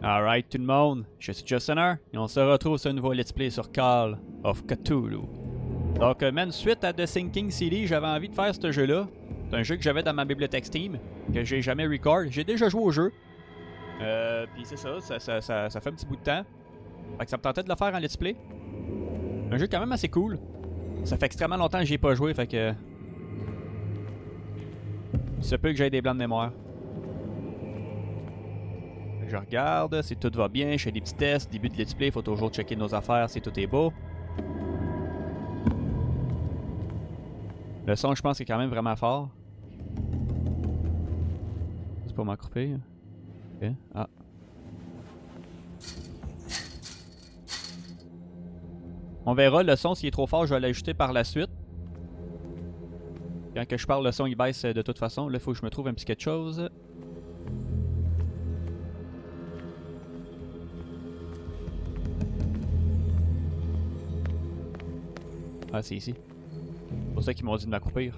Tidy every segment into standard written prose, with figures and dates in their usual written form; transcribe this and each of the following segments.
Alright tout le monde, je suis Justin et on se retrouve sur un nouveau Let's Play sur Call of Cthulhu. Donc man, suite à The Sinking City, j'avais envie de faire ce jeu-là. C'est un jeu que j'avais dans ma bibliothèque Steam, que j'ai jamais record. J'ai déjà joué au jeu. Puis c'est ça fait un petit bout de temps. Fait que ça me tentait de le faire en Let's Play. Un jeu quand même assez cool. Ça fait extrêmement longtemps que j'y ai pas joué, fait que... Il se peut que j'aie des blancs de mémoire. Je regarde, si tout va bien, je fais des petits tests, début de let's play, il faut toujours checker nos affaires si tout est beau. Le son, je pense, est quand même vraiment fort. C'est pas m'accrouper. Ok, ah. On verra le son, s'il est trop fort, je vais l'ajuster par la suite. Quand que je parle, le son il baisse de toute façon. Là, il faut que je me trouve un petit quelque chose. Ah, c'est ici. C'est pour ça qu'ils m'ont dit de m'accroupir.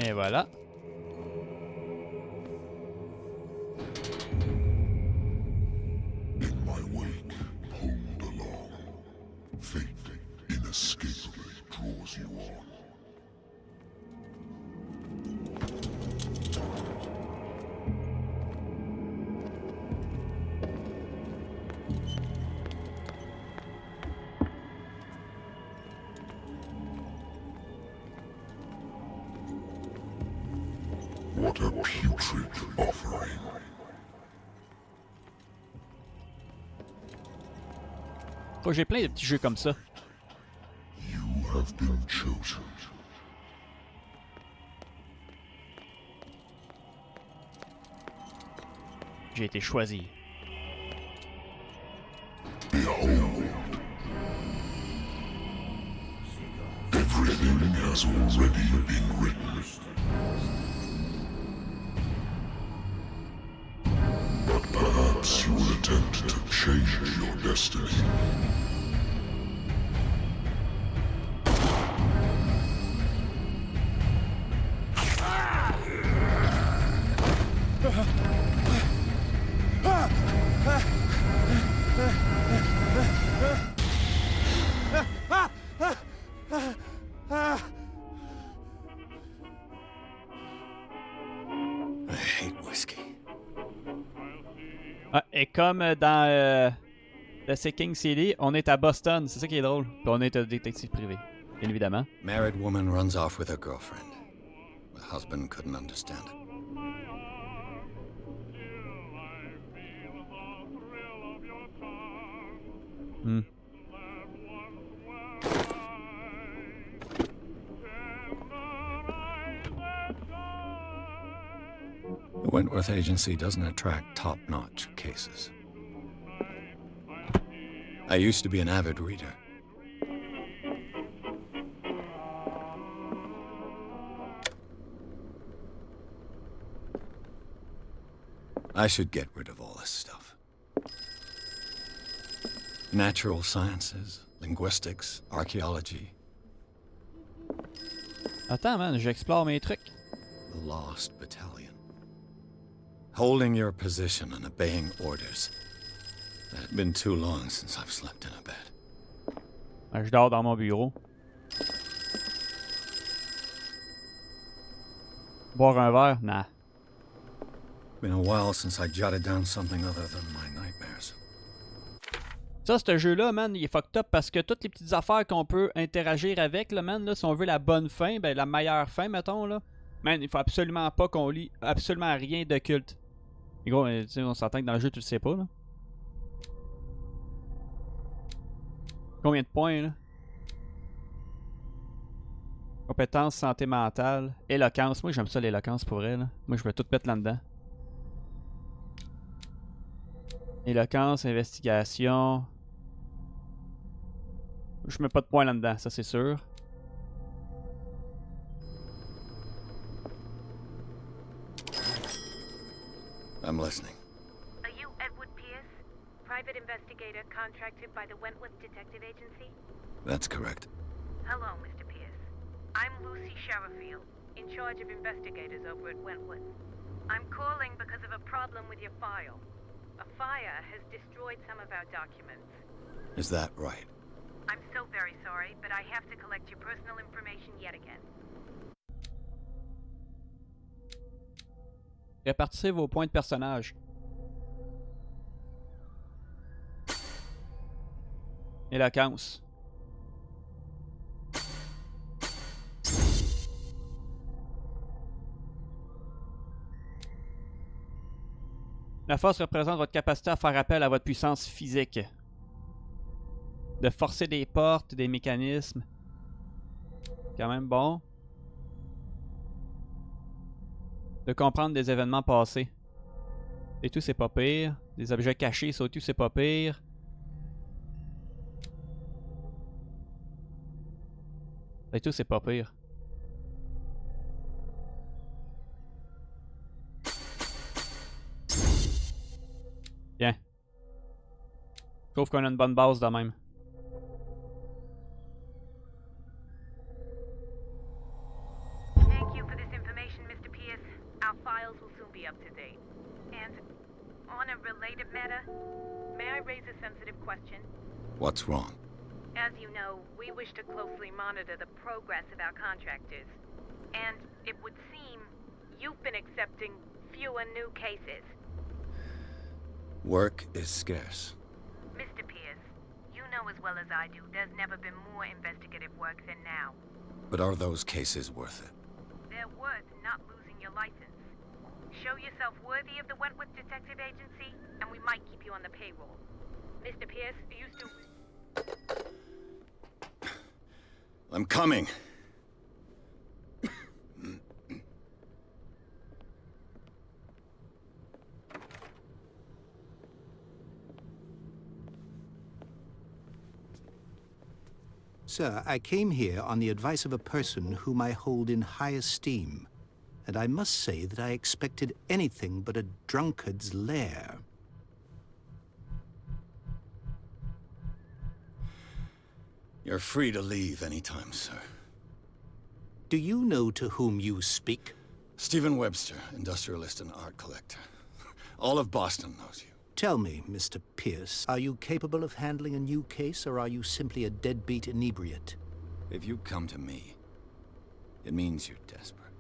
Et voilà. In my wake, pulled along, fate inescapably draws you on. What a putrid offering. Oh, j'ai plein de petits jeux comme ça. You have been chosen. J'ai été choisi. Behold. Everything has already been written. But perhaps you will attempt to change your destiny. I hate whiskey. Ah, et comme dans The Sinking City, on est à Boston, c'est ça qui est drôle. Puis on est un détective privé, bien évidemment. Married woman runs off with her girlfriend. The husband couldn't understand it. Hmm. The Wentworth Agency doesn't attract top-notch cases. I used to be an avid reader. I should get rid of all this stuff. Natural sciences, linguistics, archaeology. Attends, man, j'explore mes trucs. The Lost Battalion. Holding your position and obeying orders. It had been too long since I've slept in a bed. Ah, je dors dans mon bureau. Boire un verre? Nah. Been a while since I jotted down something other than my nightmares. Ça, ce jeu-là, man, il est fucked up parce que toutes les petites affaires qu'on peut interagir avec, là, man, là, si on veut la bonne fin, ben la meilleure fin, mettons, là, man, il faut absolument pas qu'on lit absolument rien de culte. Et gros, on s'entend que dans le jeu, tu le sais pas, là. Combien de points, là? Compétence, santé mentale, éloquence. Moi, j'aime ça, l'éloquence, pour vrai, là. Moi, je vais tout mettre là-dedans. Éloquence, investigation. Je mets pas de points là-dedans, ça c'est sûr. I'm listening. Are you Edward Pierce, private investigator contracted by the Wentworth Detective Agency? That's correct. Hello, Mr. Pierce. I'm Lucy Sherrifield, in charge of investigators over at Wentworth. I'm calling because of a problem with your file. A fire has destroyed some of our documents. Is that right? I'm so very sorry, but I have to collect your personal information yet again. Répartissez vos points de personnage. Éloquence. La force représente votre capacité à faire appel à votre puissance physique. De forcer des portes, des mécanismes. Quand même bon. De comprendre des événements passés. Et tout, c'est pas pire. Des objets cachés, ça tout, c'est pas pire. Et tout, c'est pas pire. Bien. Je trouve qu'on a une bonne base de même. Thank you for this information, Mr. Pierce. Our files will soon be up to date. And on a related matter, may I raise a sensitive question? What's wrong? As you know, we wish to closely monitor the progress of our contractors. And it would seem you've been accepting fewer new cases. Work is scarce. Mr. Pierce, you know as well as I do there's never been more investigative work than now. But are those cases worth it? They're worth not losing your license. Show yourself worthy of the Wentworth Detective Agency, and we might keep you on the payroll. Mr. Pierce, you still... I'm coming. Sir, I came here on the advice of a person whom I hold in high esteem, and I must say that I expected anything but a drunkard's lair. You're free to leave anytime, sir. Do you know to whom you speak? Stephen Webster, industrialist and art collector. All of Boston knows you. Tell me, Mr. Pierce, are you capable of handling a new case, or are you simply a deadbeat inebriate? If you come to me, it means you're desperate.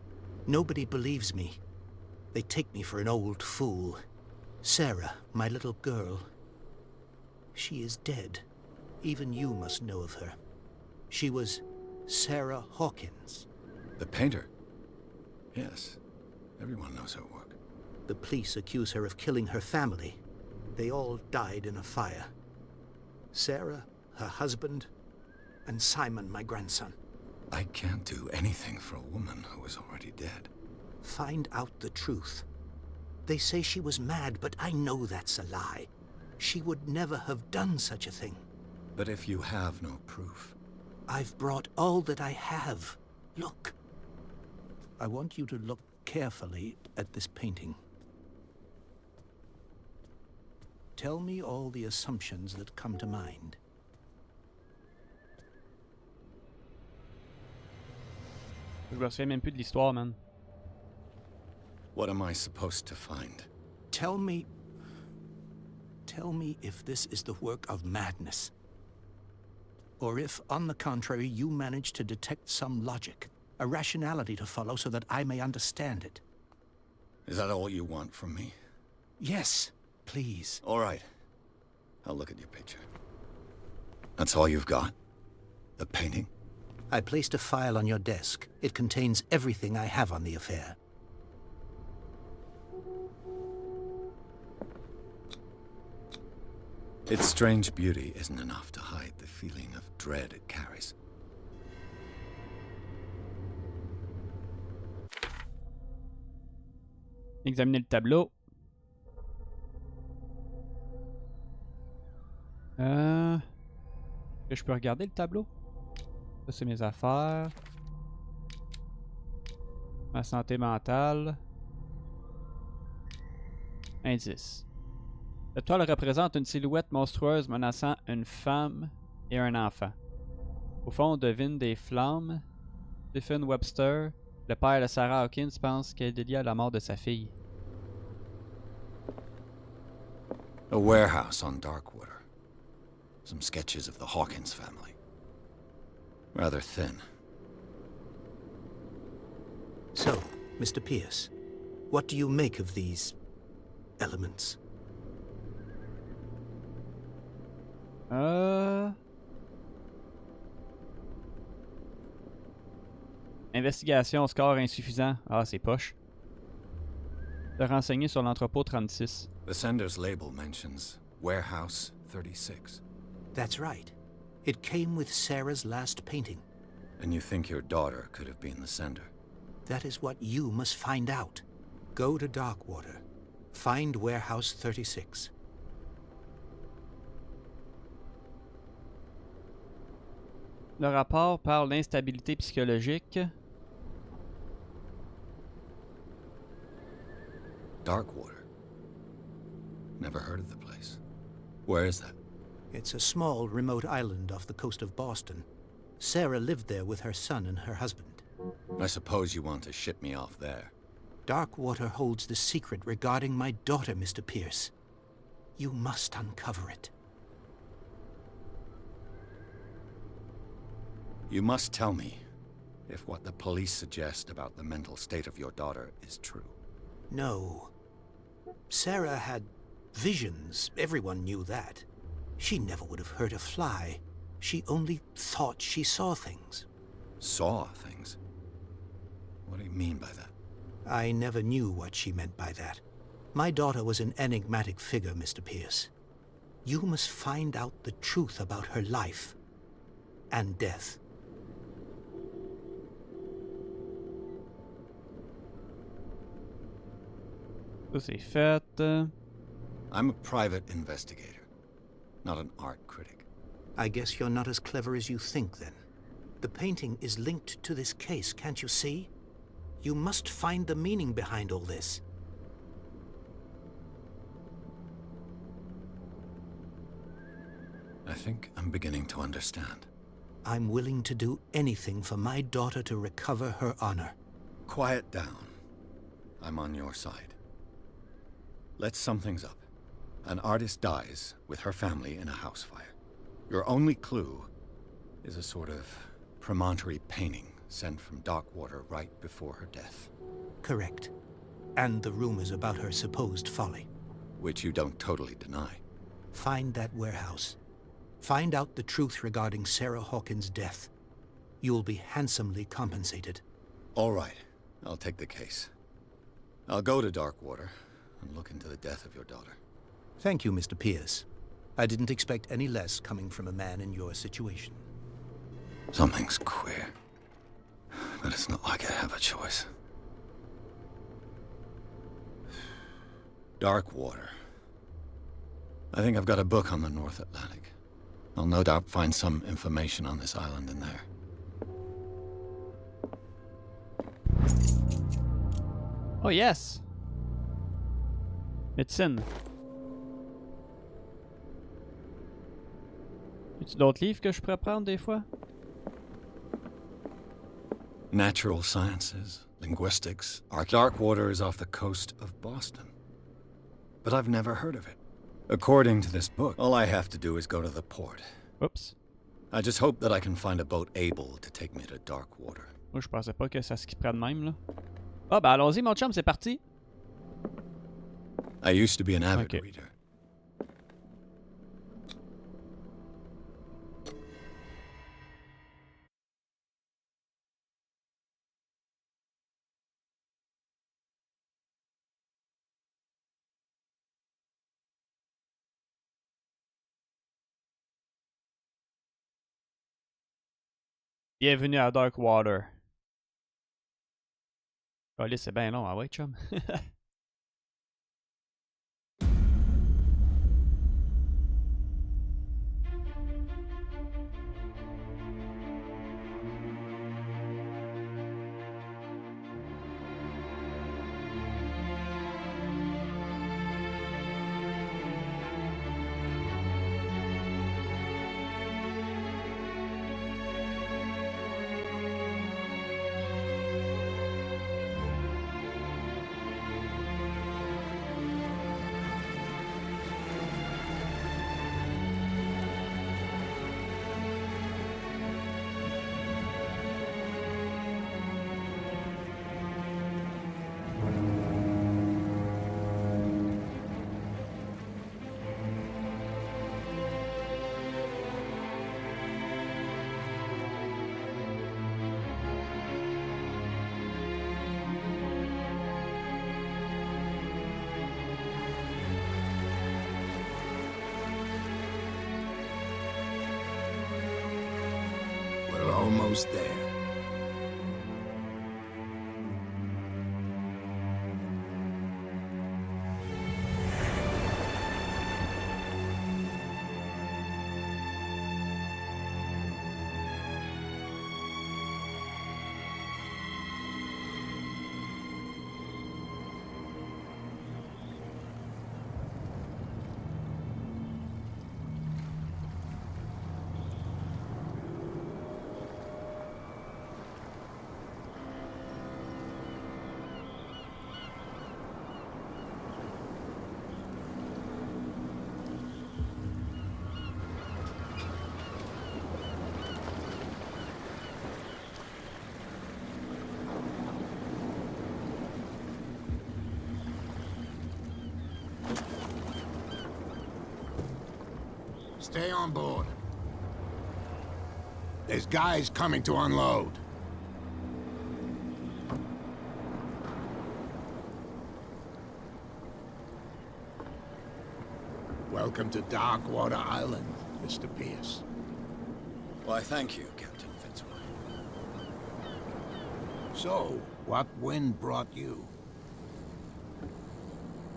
Nobody believes me. They take me for an old fool. Sarah, my little girl, she is dead. Even you must know of her. She was Sarah Hawkins. The painter? Yes. Everyone knows her work. The police accuse her of killing her family. They all died in a fire. Sarah, her husband, and Simon, my grandson. I can't do anything for a woman who is already dead. Find out the truth. They say she was mad, but I know that's a lie. She would never have done such a thing. But if you have no proof... I've brought all that I have. Look. I want you to look carefully at this painting. Tell me all the assumptions that come to mind. Je me souviens même plus de l'histoire, man. What am I supposed to find? Tell me if this is the work of madness. Or if, on the contrary, you manage to detect some logic, a rationality to follow so that I may understand it. Is that all you want from me? Yes, please. All right. I'll look at your picture. That's all you've got? The painting? I placed a file on your desk. It contains everything I have on the affair. Its strange beauty isn't enough to hide the feeling of dread it carries. Examiner le tableau. Est-ce que je peux regarder le tableau? Ça, c'est mes affaires. Ma santé mentale. Indice. La toile représente une silhouette monstrueuse menaçant une femme et un enfant. Au fond, on devine des flammes. Stephen Webster, le père de Sarah Hawkins, pense qu'elle est liée à la mort de sa fille. A warehouse on Darkwater. Some sketches of the Hawkins family. Rather thin. So, Mr. Pierce, what do you make of these elements? Investigation, score insuffisant. Ah, c'est poche. De renseigner sur l'entrepôt 36. The sender's label mentions Warehouse 36. That's right. It came with Sarah's last painting. And you think your daughter could have been the sender? That is what you must find out. Go to Darkwater. Find Warehouse 36. Le rapport parle d'instabilité psychologique. Darkwater. Never heard of the place. Where is that? It's a small, remote island off the coast of Boston. Sarah lived there with her son and her husband. I suppose you want to ship me off there. Darkwater holds the secret regarding my daughter, Mr. Pierce. You must uncover it. You must tell me if what the police suggest about the mental state of your daughter is true. No. Sarah had visions. Everyone knew that. She never would have hurt a fly. She only thought she saw things. Saw things? What do you mean by that? I never knew what she meant by that. My daughter was an enigmatic figure, Mr. Pierce. You must find out the truth about her life and death. Ça, c'est fait. I'm a private investigator, not an art critic. I guess you're not as clever as you think, then. The painting is linked to this case, can't you see? You must find the meaning behind all this. I think I'm beginning to understand. I'm willing to do anything for my daughter to recover her honor. Quiet down. I'm on your side. Let's sum things up. An artist dies with her family in a house fire. Your only clue is a sort of promontory painting sent from Darkwater right before her death. Correct. And the rumors about her supposed folly. Which you don't totally deny. Find that warehouse. Find out the truth regarding Sarah Hawkins' death. You'll be handsomely compensated. All right. I'll take the case. I'll go to Darkwater and look into the death of your daughter. Thank you, Mr. Pierce. I didn't expect any less coming from a man in your situation. Something's queer. But it's not like I have a choice. Darkwater. I think I've got a book on the North Atlantic. I'll no doubt find some information on this island in there. Oh yes! Médecine. Y a d'autres livres que je pourrais prendre des fois? Natural sciences, linguistics, art. Darkwater is off the coast of Boston. But I've never heard of it. According to this book, all I have to do is go to the port. Oups. I just hope that I can find a boat able to take me to Darkwater. Moi, je pensais pas que ça se skipperait de même, là. Ah, ben allons-y, mon chum, c'est parti! I used to be an avid Okay. reader. Bienvenue à Darkwater. Allez, c'est bien long, ah ouais, chum. almost there. Stay on board. There's guys coming to unload. Welcome to Darkwater Island, Mr. Pierce. Why, thank you, Captain Fitzroy. So, what wind brought you?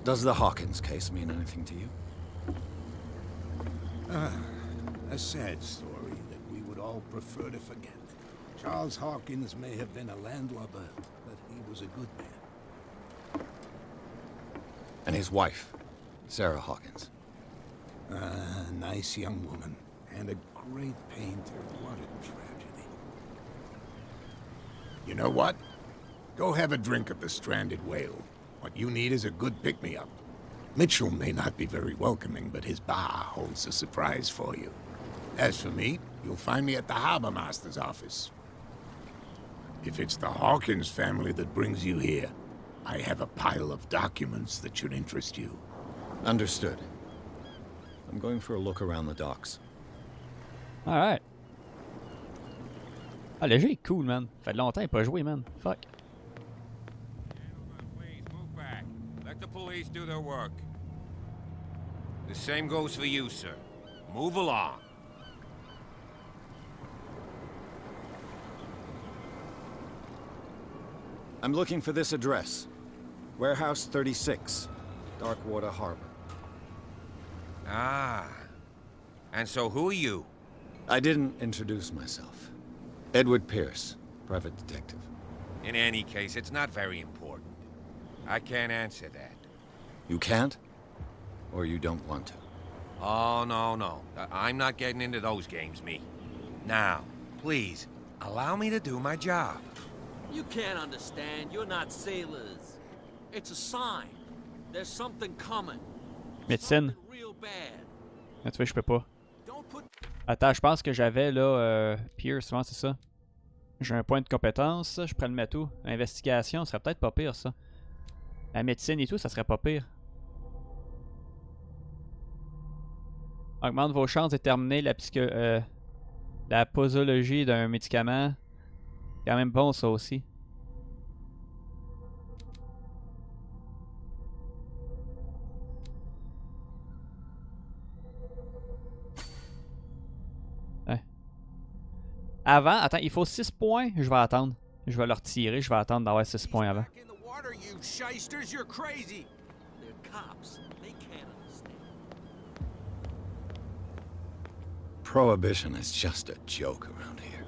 Does the Hawkins case mean anything to you? A sad story that we would all prefer to forget. Charles Hawkins may have been a landlubber, but he was a good man. And his wife, Sarah Hawkins. A nice young woman, and a great painter. What a tragedy. You know what? Go have a drink at the Stranded Whale. What you need is a good pick-me-up. Mitchell may not be very welcoming, but his bar holds a surprise for you. As for me, you'll find me at the Harbor Master's office. If it's the Hawkins family that brings you here, I have a pile of documents that should interest you. Understood. I'm going for a look around the docks. Alright. Ah, le jeu est cool, man. Fait longtemps qu'il n'a pas joué, man. Fuck. Please move back. Let the police do their work. The same goes for you, sir. Move along. I'm looking for this address. Warehouse 36, Darkwater Harbor. Ah. And so who are you? I didn't introduce myself. Edward Pierce, private detective. In any case, it's not very important. I can't answer that. You can't? Or you don't want to? Oh, no. I'm not getting into those games, me. Now, please, allow me to do my job. You can't understand. You're not sailors. It's a sign. There's something coming. Médecine. Something real bad. Ah, tu vois, je peux pas. Don't put... Attends, je pense que j'avais là Pierce, souvent c'est ça. J'ai un point de compétence, je prends le métaux. Investigation, ça serait peut-être pas pire ça. La médecine et tout, ça serait pas pire. Augmente vos chances de déterminer la posologie d'un médicament. Quand même bon ça aussi. Ouais. Avant, attends, il faut 6 points. Je vais attendre. Je vais le retirer. Je vais attendre d'avoir 6 points avant. You shysters, you're crazy. They're cops. They can't understand. Prohibition is just a joke around here.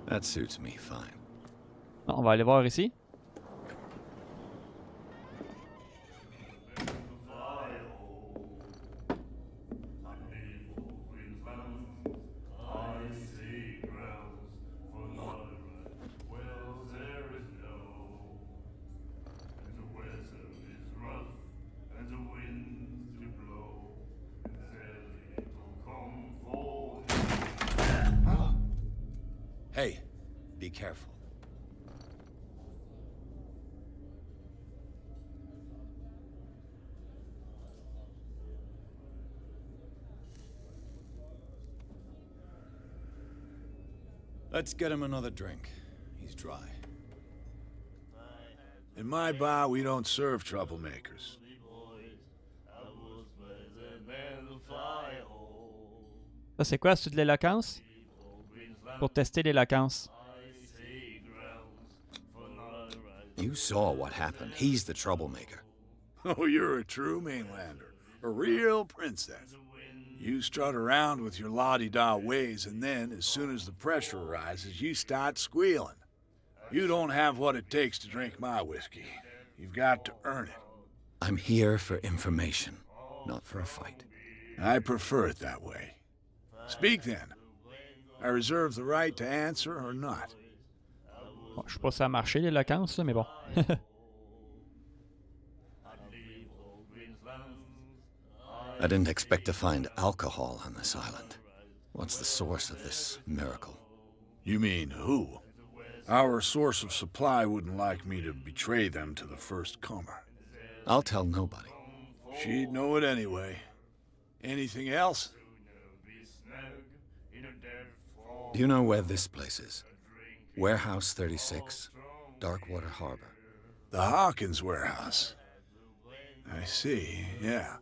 That suits me fine. Bon, on va aller voir ici. Hey, be careful. Let's get him another drink. He's dry. In my bar, we don't serve troublemakers. Ça c'est quoi, c'est de l'éloquence? pour tester l'éloquence. You saw what happened. He's the troublemaker. Oh, you're a true mainlander. A real princess. You strut around with your la-di-da ways, and then, as soon as the pressure rises, you start squealing. You don't have what it takes to drink my whiskey. You've got to earn it. I'm here for information, not for a fight. I prefer it that way. Speak then. I reserve the right to answer or not. Bon, je sais pas si ça a marché l'éloquence, là, mais bon. I didn't expect to find alcohol on this island. What's the source of this miracle? You mean who? Our source of supply wouldn't like me to betray them to the first comer. I'll tell nobody. She'd know it anyway. Anything else? Do you know where this place is? Warehouse 36, Darkwater Harbor. The Hawkins warehouse. I see, yeah.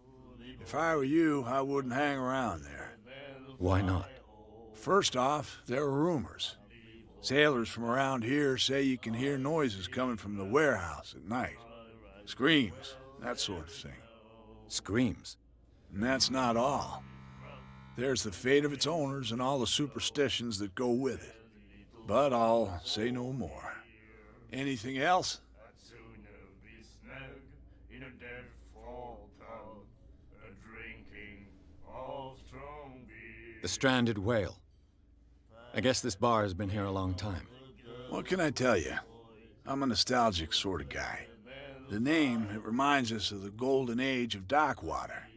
If I were you, I wouldn't hang around there. Why not? First off, there are rumors. Sailors from around here say you can hear noises coming from the warehouse at night. Screams, that sort of thing. Screams? And that's not all. There's the fate of its owners and all the superstitions that go with it. But I'll say no more. Anything else? The stranded whale. I guess this bar has been here a long time. What can I tell you? I'm a nostalgic sort of guy. The name, it reminds us of the golden age of dockwater,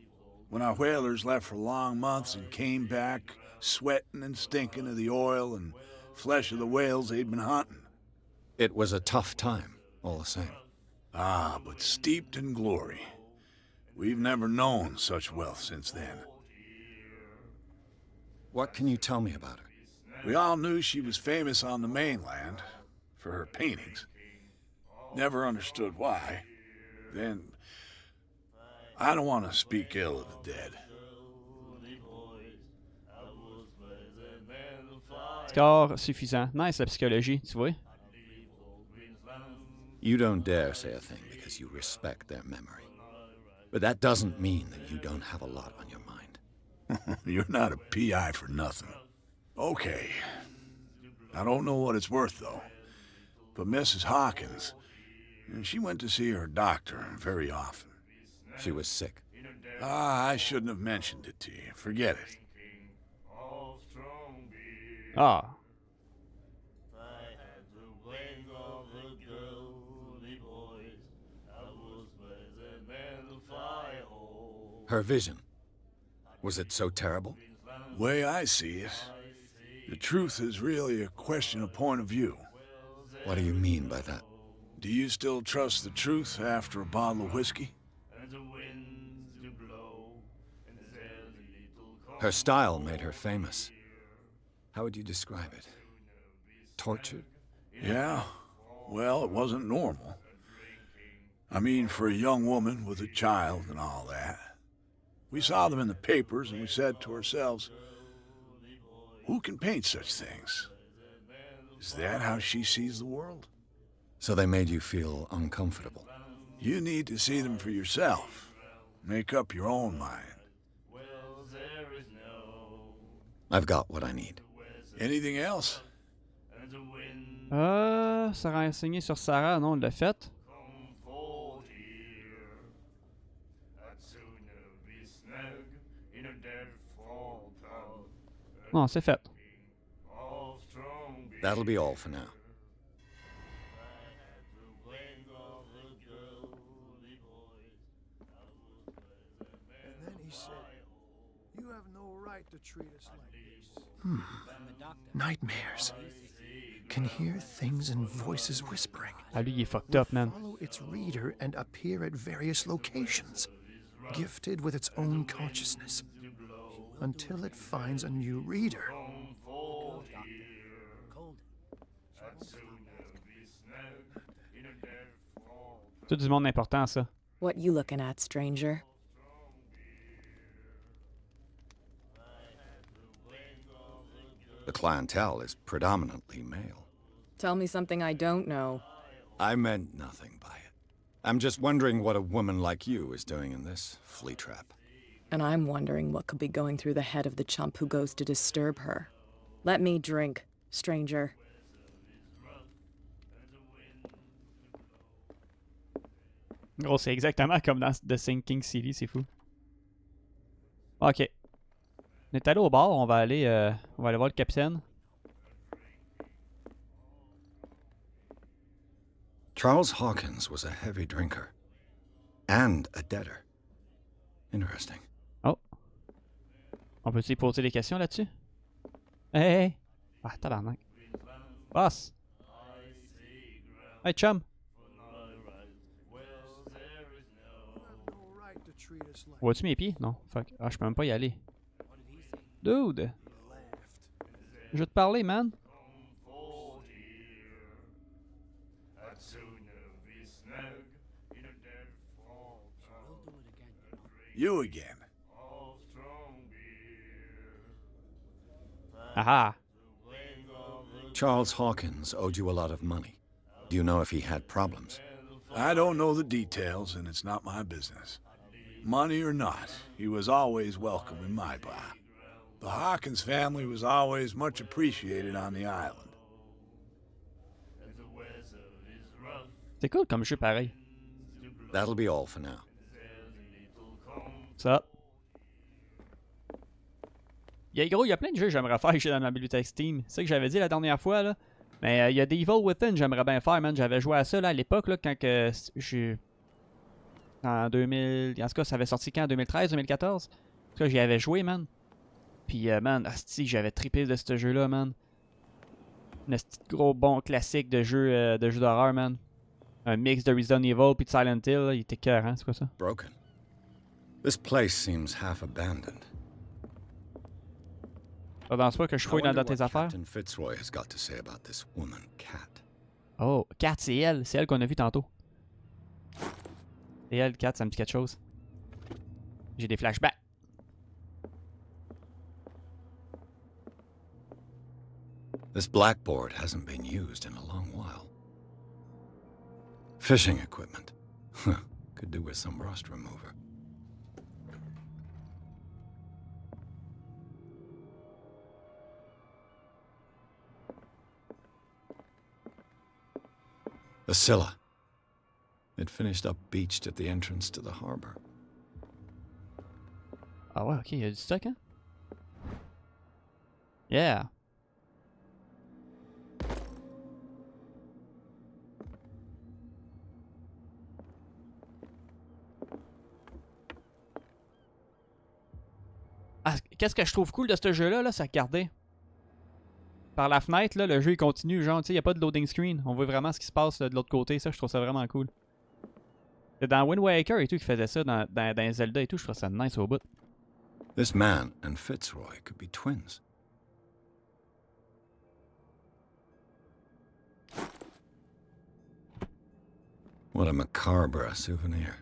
when our whalers left for long months and came back sweating and stinking of the oil and flesh of the whales they'd been hunting. It was a tough time, all the same. Ah, but steeped in glory. We've never known such wealth since then. What can you tell me about her? We all knew she was famous on the mainland for her paintings. Never understood why. Then, I don't want to speak ill of the dead. Score suffisant. Nice la psychologie, tu vois? You don't dare say a thing because you respect their memory. But that doesn't mean that you don't have a lot on your mind. You're not a PI for nothing. Okay. I don't know what it's worth, though. But Mrs. Hawkins, she went to see her doctor very often. She was sick. Ah, I shouldn't have mentioned it to you. Forget it. Ah. Her vision. Was it so terrible? Way I see it, the truth is really a question of point of view. What do you mean by that? Do you still trust the truth after a bottle of whiskey? Her style made her famous. How would you describe it? Tortured? Yeah. Well, it wasn't normal. I mean, for a young woman with a child and all that. We saw them in the papers and we said to ourselves, who can paint such things? Is that how she sees the world? So they made you feel uncomfortable. You need to see them for yourself. Make up your own mind. I've got what I need. Anything else? Se renseigner sur Sarah, non, on l'a fait. Non, c'est fait. That'll be all for now. And then he said, "You have no right to treat us like this." Nightmares. Can hear things and voices whispering. Ah, lui, il est fucked up, man. Follow its reader and appear at various locations, gifted with its own consciousness, until it finds a new reader. Tout du monde important, ça. What you looking at, stranger? The clientele is predominantly male. Tell me something I don't know. I meant nothing by it. I'm just wondering what a woman like you is doing in this flea trap. And I'm wondering what could be going through the head of the chump who goes to disturb her. Let me drink, stranger. Gros, c'est exactement comme dans The Sinking City, c'est fou. Ok. On est allé au bar, on va aller voir le capitaine. Charles Hawkins was a heavy drinker. And a debtor. Interesting. Oh. On peut-tu poser des questions là-dessus? Hey! Ah, tabarnak. Boss! Hey, chum! Vois-tu mes pieds? Non. Fuck. Ah, je peux même pas y aller. Dude! Je veux te parler, man. You again. Aha! Charles Hawkins owed you a lot of money. Do you know if he had problems? I don't know the details, and it's not my business. Money or not, he was always welcome in my bar. The Hawkins family was always much appreciated on the island. C'est cool comme jeu pareil. That'll be all for now. What's up? Gros, il y a plein de jeux que j'aimerais faire que j'ai dans ma bibliothèque Steam. C'est ça que j'avais dit la dernière fois, là. Mais il y a des Evil Within, j'aimerais bien faire, man. J'avais joué à ça là, à l'époque, là, quand que j'ai... En 2000... En tout cas, ça avait sorti quand? En 2013, 2014? En tout cas, j'y avais joué, man. Puis, man, asti, j'avais trippé de ce jeu-là, man. Un gros bon classique de jeu d'horreur, man. Un mix de Resident Evil puis de Silent Hill, là, il était cœur, hein, c'est quoi ça? Broken. This place seems half abandoned. Ça danse pas que je fouille dans tes affaires? Captain Fitzroy has got to say about this woman, Cat. Oh, Cat, c'est elle qu'on a vu tantôt. C'est elle, Cat, ça me dit quelque chose. J'ai des flashbacks. This blackboard hasn't been used in a long while. Fishing equipment. Could do with some rust remover. The Scylla. It finished up beached at the entrance to the harbor. Ah ouais, ok, il y a du stock, hein? Yeah. Ah, qu'est-ce que je trouve cool de ce jeu-là, là, c'est regarder. Par la fenêtre, là, le jeu il continue, genre, tu sais, il n'y a pas de loading screen. On voit vraiment ce qui se passe là, de l'autre côté, ça, je trouve ça vraiment cool. C'est dans Wind Waker et tout qui faisait ça, dans Zelda et tout, je trouve ça nice au bout. This man and Fitzroy could be twins. What a macabre souvenir.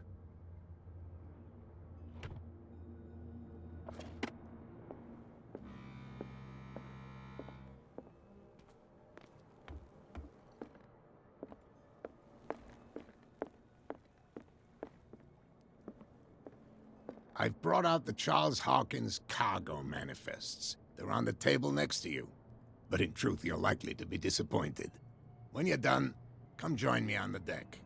I've brought out the Charles Hawkins cargo manifests. They're on the table next to you. But in truth, you're likely to be disappointed. When you're done, come join me on the deck.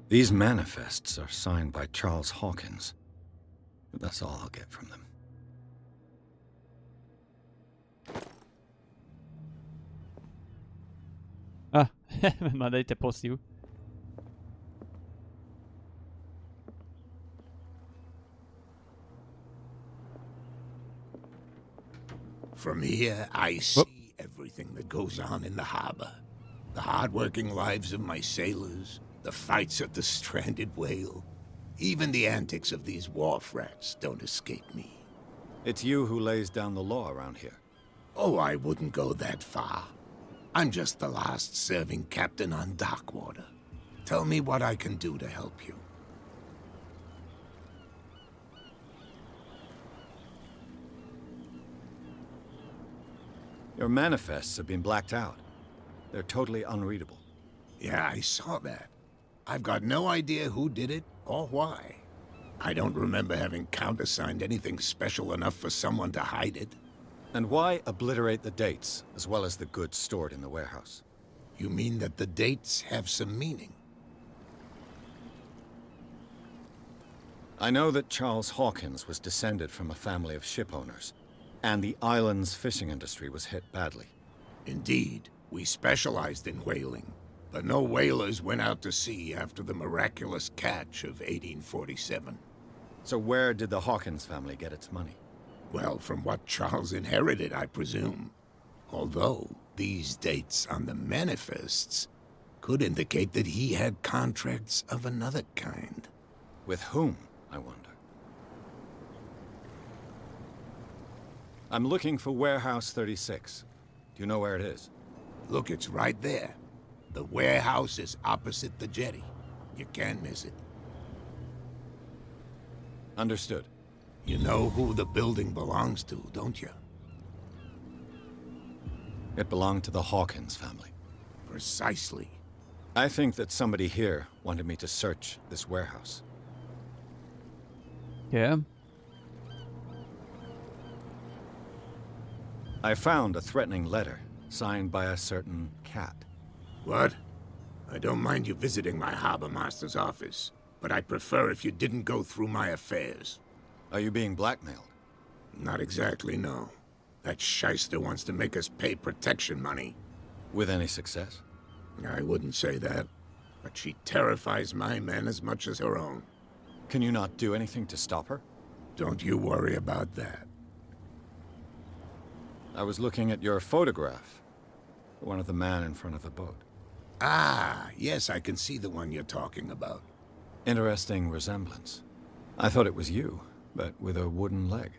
These manifests are signed by Charles Hawkins. But that's all I'll get from them. Ah, je me demandais, il était pas aussi où. From here, I see everything that goes on in the harbor. The hard-working lives of my sailors, the fights at the stranded whale. Even the antics of these wharf rats don't escape me. It's you who lays down the law around here. Oh, I wouldn't go that far. I'm just the last serving captain on Darkwater. Tell me what I can do to help you. Your manifests have been blacked out. They're totally unreadable. Yeah, I saw that. I've got no idea who did it or why. I don't remember having countersigned anything special enough for someone to hide it. And why obliterate the dates, as well as the goods stored in the warehouse? You mean that the dates have some meaning? I know that Charles Hawkins was descended from a family of ship owners, and the island's fishing industry was hit badly. Indeed, we specialized in whaling, but no whalers went out to sea after the miraculous catch of 1847. So where did the Hawkins family get its money? Well, from what Charles inherited, I presume. Although, these dates on the manifests could indicate that he had contracts of another kind. With whom, I wonder? I'm looking for Warehouse 36. Do you know where it is? Look, it's right there. The warehouse is opposite the jetty. You can't miss it. Understood. You know who the building belongs to, don't you? It belonged to the Hawkins family. Precisely. I think that somebody here wanted me to search this warehouse. Yeah. I found a threatening letter, signed by a certain cat. What? I don't mind you visiting my harbor master's office, but I'd prefer if you didn't go through my affairs. Are you being blackmailed? Not exactly, no. That shyster wants to make us pay protection money. With any success? I wouldn't say that, but she terrifies my men as much as her own. Can you not do anything to stop her? Don't you worry about that. I was looking at your photograph. One of the man in front of the boat. Ah, yes, I can see the one you're talking about. Interesting resemblance. I thought it was you, but with a wooden leg.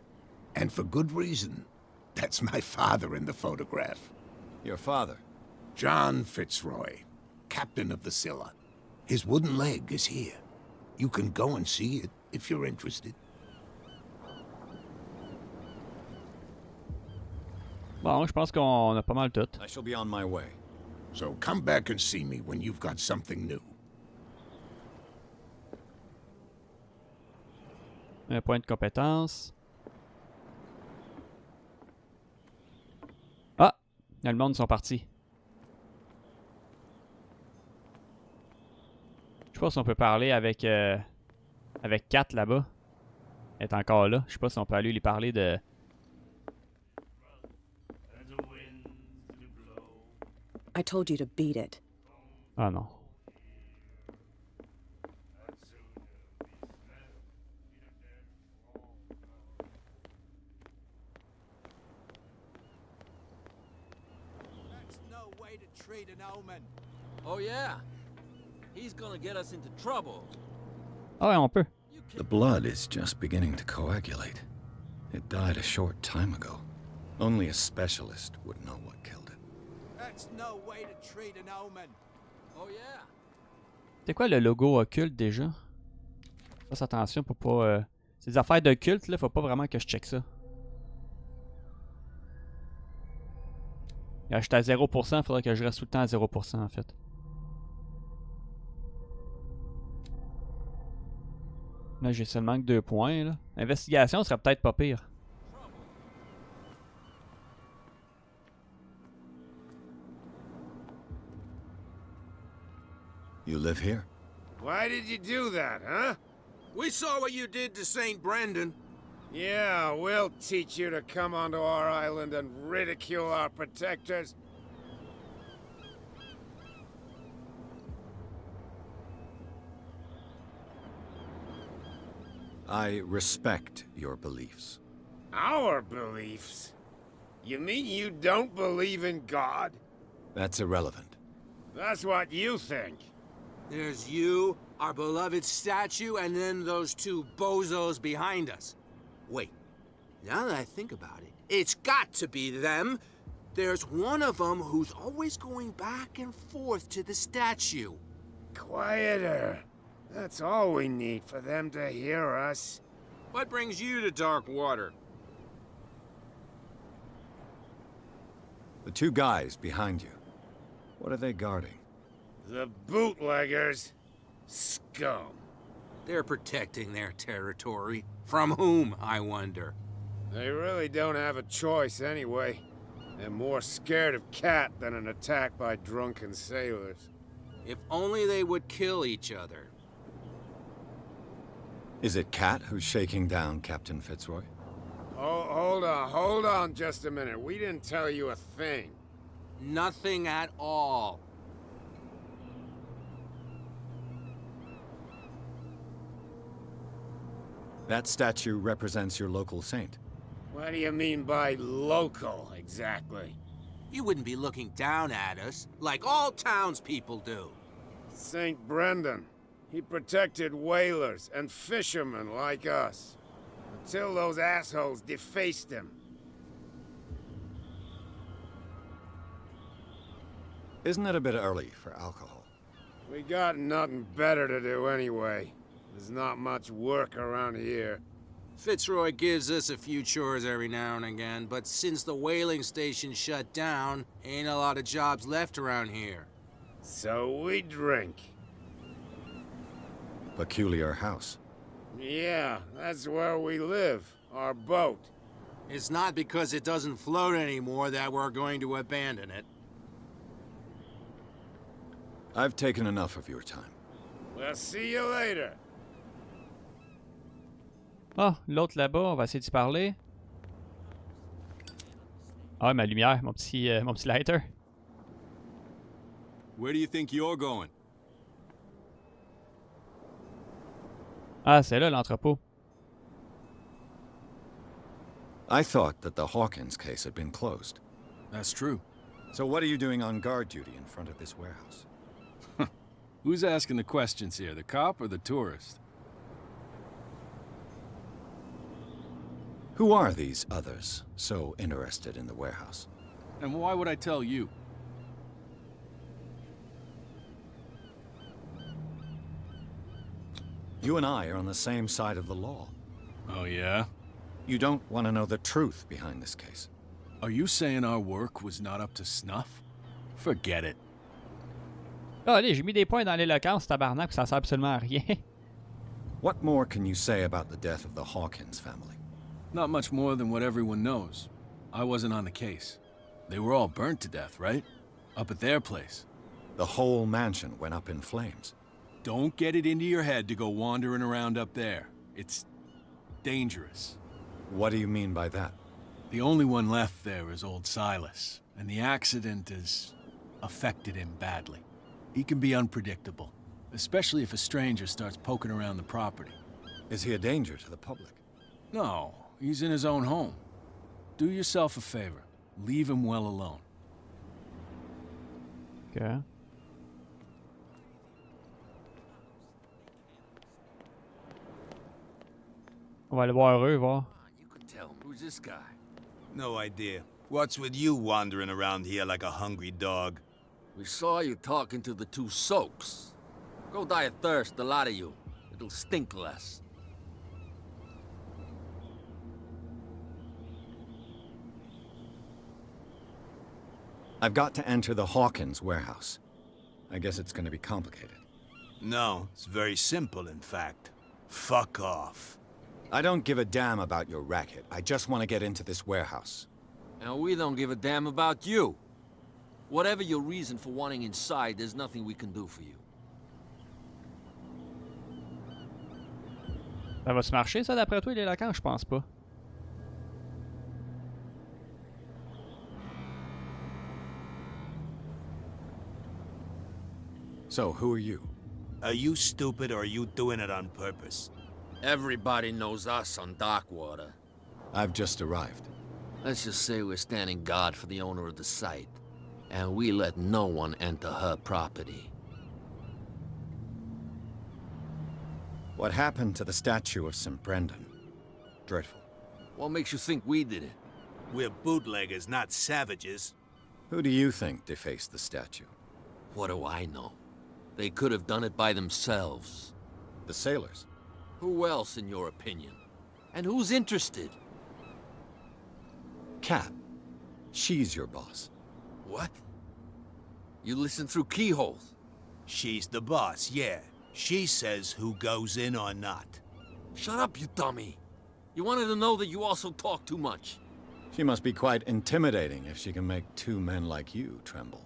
And for good reason. That's my father in the photograph. Your father? John Fitzroy, captain of the Scylla. His wooden leg is here. You can go and see it if you're interested. Bon, je pense qu'on a pas mal tout. I shall be on my way. So come back and see me when you've got something new. Un point de compétence. Ah! Le monde sont partis. Je sais pas si on peut parler avec avec Kat là-bas. Elle est encore là. Je sais pas si on peut aller lui parler de... I told you to beat it. Ah non. That's no way to treat an omen. Oh yeah? He's gonna get us into trouble. Ah ouais, on peut. The blood is just beginning to coagulate. It died a short time ago. Only a specialist would know what killed it. That's no way to treat an omen. Oh yeah. C'est quoi le logo occulte déjà? Fasse attention pour pas... Ces affaires d'occulte, là, faut pas vraiment que je check ça. Là, j'étais à 0%, faudrait que je reste tout le temps à 0% en fait. Là, j'ai seulement que 2 points. Là. Investigation serait peut-être pas pire. You live here? Why did you do that, huh? We saw what you did to St. Brendan. Yeah, we'll teach you to come onto our island and ridicule our protectors. I respect your beliefs. Our beliefs? You mean you don't believe in God? That's irrelevant. That's what you think. There's you, our beloved statue, and then those two bozos behind us. Wait, now that I think about it, it's got to be them. There's one of them who's always going back and forth to the statue. Quieter. That's all we need for them to hear us. What brings you to dark water? The two guys behind you. What are they guarding? The bootleggers. Scum. They're protecting their territory. From whom, I wonder? They really don't have a choice anyway. They're more scared of Cat than an attack by drunken sailors. If only they would kill each other. Is it Cat who's shaking down Captain Fitzroy? Oh, hold on just a minute. We didn't tell you a thing. Nothing at all. That statue represents your local saint. What do you mean by local, exactly? You wouldn't be looking down at us, like all townspeople do. St. Brendan. He protected whalers and fishermen like us. Until those assholes defaced him. Isn't it a bit early for alcohol? We got nothing better to do anyway. There's not much work around here. Fitzroy gives us a few chores every now and again, but since the whaling station shut down, ain't a lot of jobs left around here. So we drink. Peculiar house. Yeah, that's where we live. Our boat. It's not because it doesn't float anymore that we're going to abandon it. I've taken enough of your time. We'll see you later. Ah, l'autre là-bas, on va essayer d'y parler. Ah, ma lumière, mon petit lighter. Where do you think you're going? Ah, c'est là l'entrepôt. I thought that the Hawkins case had been closed. That's true. So what are you doing on guard duty in front of this warehouse? Who's asking the questions here, the cop or the tourist? Who are these others so interested in the warehouse? And why would I tell you? You and I are on the same side of the law. Oh, yeah? You don't want to know the truth behind this case. Are you saying our work was not up to snuff? Forget it. Ah, allez, j'ai mis des points dans l'éloquence, tabarnak, ça sert absolument à rien. What more can you say about the death of the Hawkins family? Not much more than what everyone knows. I wasn't on the case. They were all burnt to death, right? Up at their place. The whole mansion went up in flames. Don't get it into your head to go wandering around up there. It's dangerous. What do you mean by that? The only one left there is old Silas, and the accident has affected him badly. He can be unpredictable, especially if a stranger starts poking around the property. Is he a danger to the public? No, he's in his own home. Do yourself a favor. Leave him well alone. Okay. On va aller voir eux, voir. You can tell. Who's this guy? No idea. What's with you wandering around here like a hungry dog? We saw you talking to the two soaks. Go die of thirst, the lot of you. It'll stink less. I've got to enter the Hawkins warehouse. I guess it's going to be complicated. No, it's very simple, in fact. Fuck off. I don't give a damn about your racket. I just want to get into this warehouse. And we don't give a damn about you. Whatever your reason for wanting inside, there's nothing we can do for you. Ça va se marcher, ça, d'après toi, l'éloquent? Je pense pas. So, who are you? Are you stupid or are you doing it on purpose? Everybody knows us on Darkwater. I've just arrived. Let's just say we're standing guard for the owner of the site. And we let no one enter her property. What happened to the statue of St. Brendan? Dreadful. What makes you think we did it? We're bootleggers, not savages. Who do you think defaced the statue? What do I know? They could have done it by themselves. The sailors? Who else, in your opinion? And who's interested? Cat. She's your boss. What? You listen through keyholes? She's the boss, yeah. She says who goes in or not. Shut up, you dummy. You wanted to know that you also talk too much. She must be quite intimidating if she can make two men like you tremble.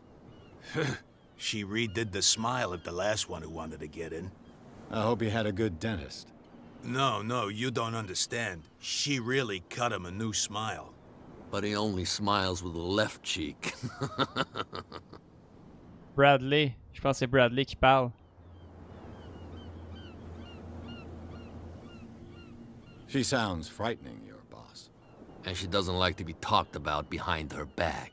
She redid the smile at the last one who wanted to get in. I hope he had a good dentist. No, you don't understand. She really cut him a new smile. But he only smiles with the left cheek. Bradley. Je pense que c'est Bradley qui parle. She sounds frightening, your boss. And she doesn't like to be talked about behind her back.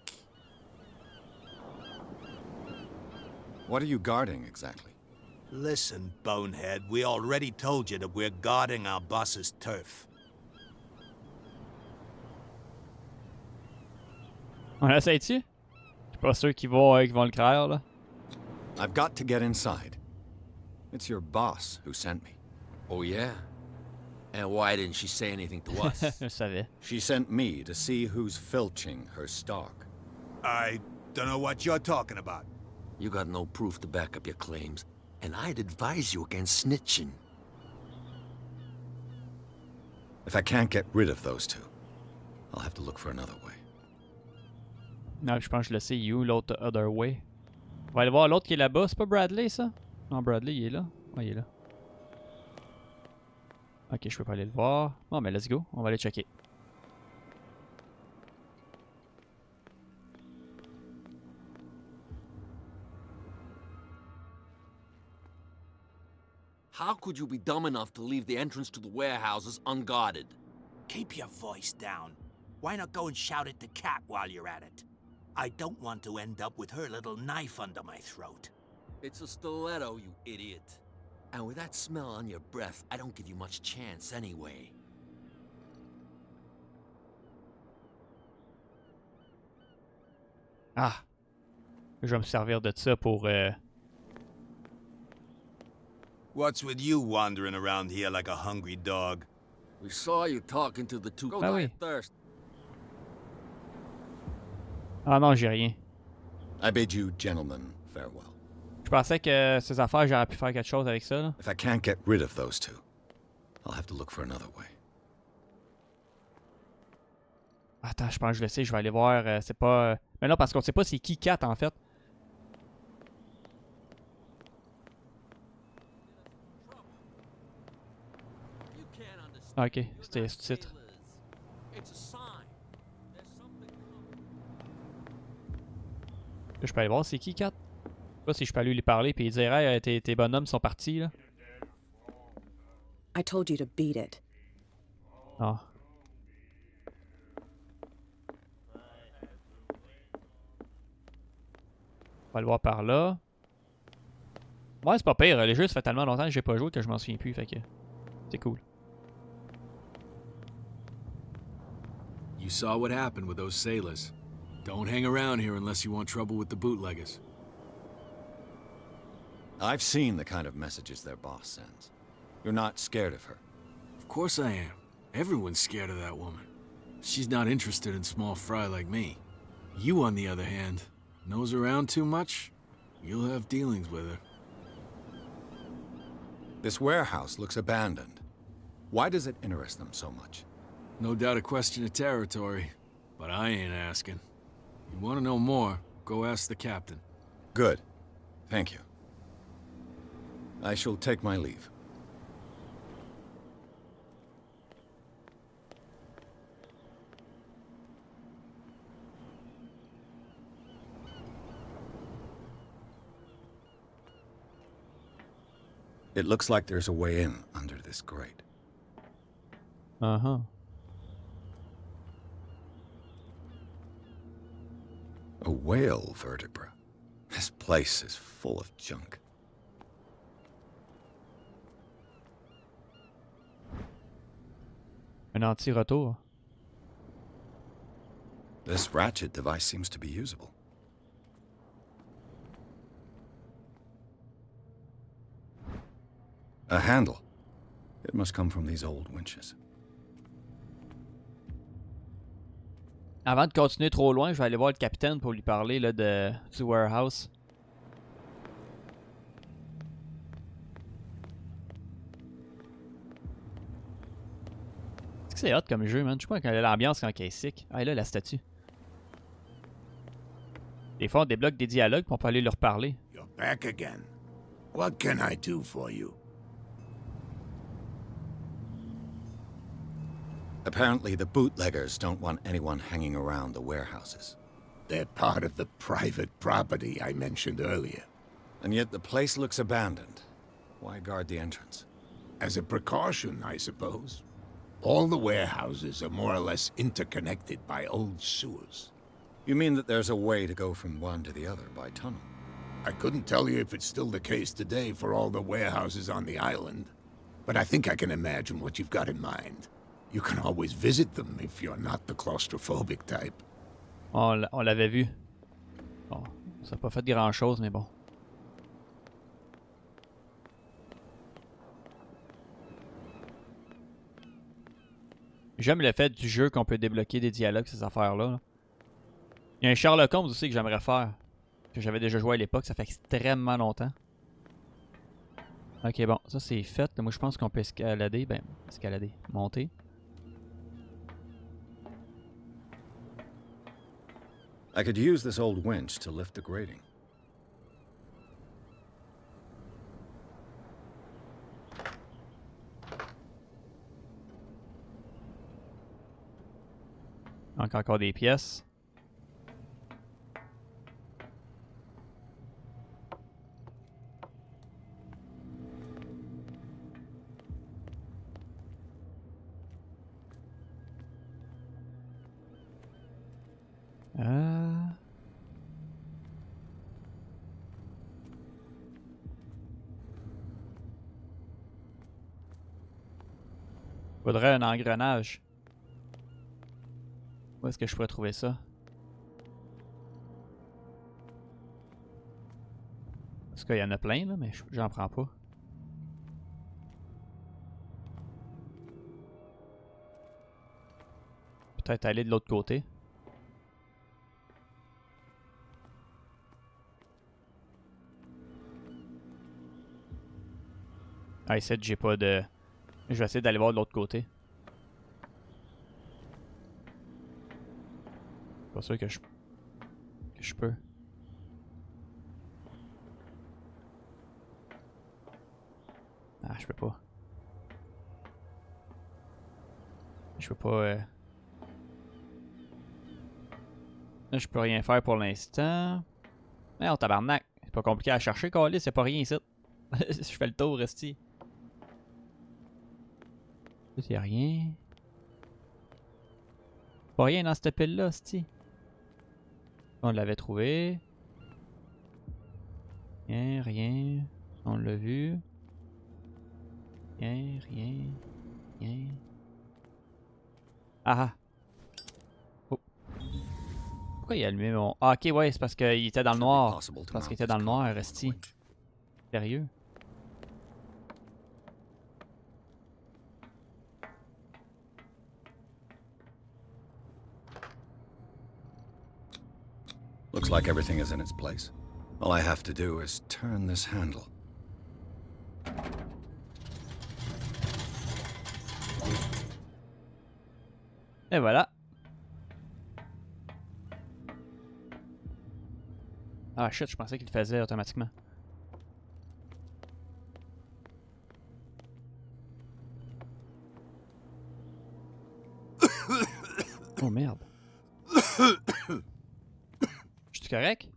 What are you guarding, exactly? Listen, bonehead, we already told you that we're guarding our boss's turf. On l'essaye-tu? Je suis pas sûr qu'ils vont le craindre, là. I've got to get inside. It's your boss who sent me. Oh, yeah? And why didn't she say anything to us? Je savais. She sent me to see who's filching her stock. I don't know what you're talking about. You got no proof to back up your claims, and I'd advise you against snitching. If I can't get rid of those two, I'll have to look for another way. Non, je pense que je le sais. You, l'autre other way. On va aller voir l'autre qui est là-bas. C'est pas Bradley, ça? Non, Bradley, il est là. Ouais, il est là. Ok, je peux pas aller le voir. Bon, mais let's go. On va aller checker. How could you be dumb enough to leave the entrance to the warehouses unguarded? Keep your voice down. Why not go and shout at the cat while you're at it? I don't want to end up with her little knife under my throat. It's a stiletto, you idiot. And with that smell on your breath, I don't give you much chance anyway. Ah! Je vais me servir de ça pour... What's with you wandering around here like a hungry dog? We saw you talking to the two... Go Ah die oui. of thirst. Ah non, j'ai rien. I bid you gentlemen farewell. Je pensais que ces affaires, j'aurais pu faire quelque chose avec ça, là. If I can't get rid of those two, I'll have to look for another way. Attends, je pense que je le sais, je vais aller voir. C'est pas... Mais non, parce qu'on sait pas c'est qui Kat, en fait. Ah, ok, c'était ce titre. Je peux aller voir c'est qui Kat? Je sais pas si je peux aller lui parler puis dire hey, tes bonhommes sont partis là. I told you to beat it. Ah. On va le voir par là. Ouais, c'est pas pire. Les jeux, ça fait tellement longtemps que j'ai pas joué que je m'en souviens plus. Fait que c'est cool. You saw what happened with those sailors. Don't hang around here unless you want trouble with the bootleggers. I've seen the kind of messages their boss sends. You're not scared of her. Of course I am. Everyone's scared of that woman. She's not interested in small fry like me. You, on the other hand, nose around too much, you'll have dealings with her. This warehouse looks abandoned. Why does it interest them so much? No doubt a question of territory, but I ain't asking. You want to know more, go ask the captain. Good. Thank you. I shall take my leave. It looks like there's a way in under this grate. Uh-huh. A whale vertebra. This place is full of junk. Un anti-retour. This ratchet device seems to be usable. A handle. It must come from these old winches. Avant de continuer trop loin, je vais aller voir le capitaine pour lui parler là, du warehouse. Est-ce que c'est hot comme jeu, man? Je sais pas quelle est l'ambiance quand elle est sick. Ah, et là, la statue. Des fois, on débloque des dialogues puis on peut aller leur parler. You're back again. What can I do for you? Apparently, the bootleggers don't want anyone hanging around the warehouses. They're part of the private property I mentioned earlier. And yet the place looks abandoned. Why guard the entrance? As a precaution, I suppose. All the warehouses are more or less interconnected by old sewers. You mean that there's a way to go from one to the other by tunnel? I couldn't tell you if it's still the case today for all the warehouses on the island, but I think I can imagine what you've got in mind. You can always visit them if you're not the claustrophobic type. On l'avait vu. Bon, ça n'a pas fait grand chose, mais bon. J'aime le fait du jeu qu'on peut débloquer des dialogues, ces affaires-là. Il y a un Sherlock Holmes aussi que j'aimerais faire. Que j'avais déjà joué à l'époque, ça fait extrêmement longtemps. Ok, bon, ça c'est fait. Moi je pense qu'on peut escalader. Ben, escalader, monter. I could use this old winch to lift the grating. Donc encore des pièces. Faudrait un engrenage. Où est-ce que je pourrais trouver ça? Parce qu'il y en a plein là, mais j'en prends pas. Peut-être aller de l'autre côté. Ah, ici, j'ai pas de... Je vais essayer d'aller voir de l'autre côté. Pas sûr que je peux. Ah, je peux pas. Je peux pas... Là, je peux rien faire pour l'instant. Mais on tabarnak. C'est pas compliqué à chercher, Calais, c'est pas rien ici. Je fais le tour, resti. Là, y'a rien. Pas rien dans cette pile-là, c'ti. On l'avait trouvé. Rien, rien. On l'a vu. Rien, rien, rien. Ah ah. Oh. Pourquoi il a allumé mon... Ah ok, ouais, c'est parce qu'il était dans le noir. C'est parce qu'il était dans le noir, resti. Sérieux? Looks like everything is in its place. All I have to do is turn this handle. Et voilà. Ah shit, je pensais qu'il le faisait automatiquement. Oh merde. Je suis correct?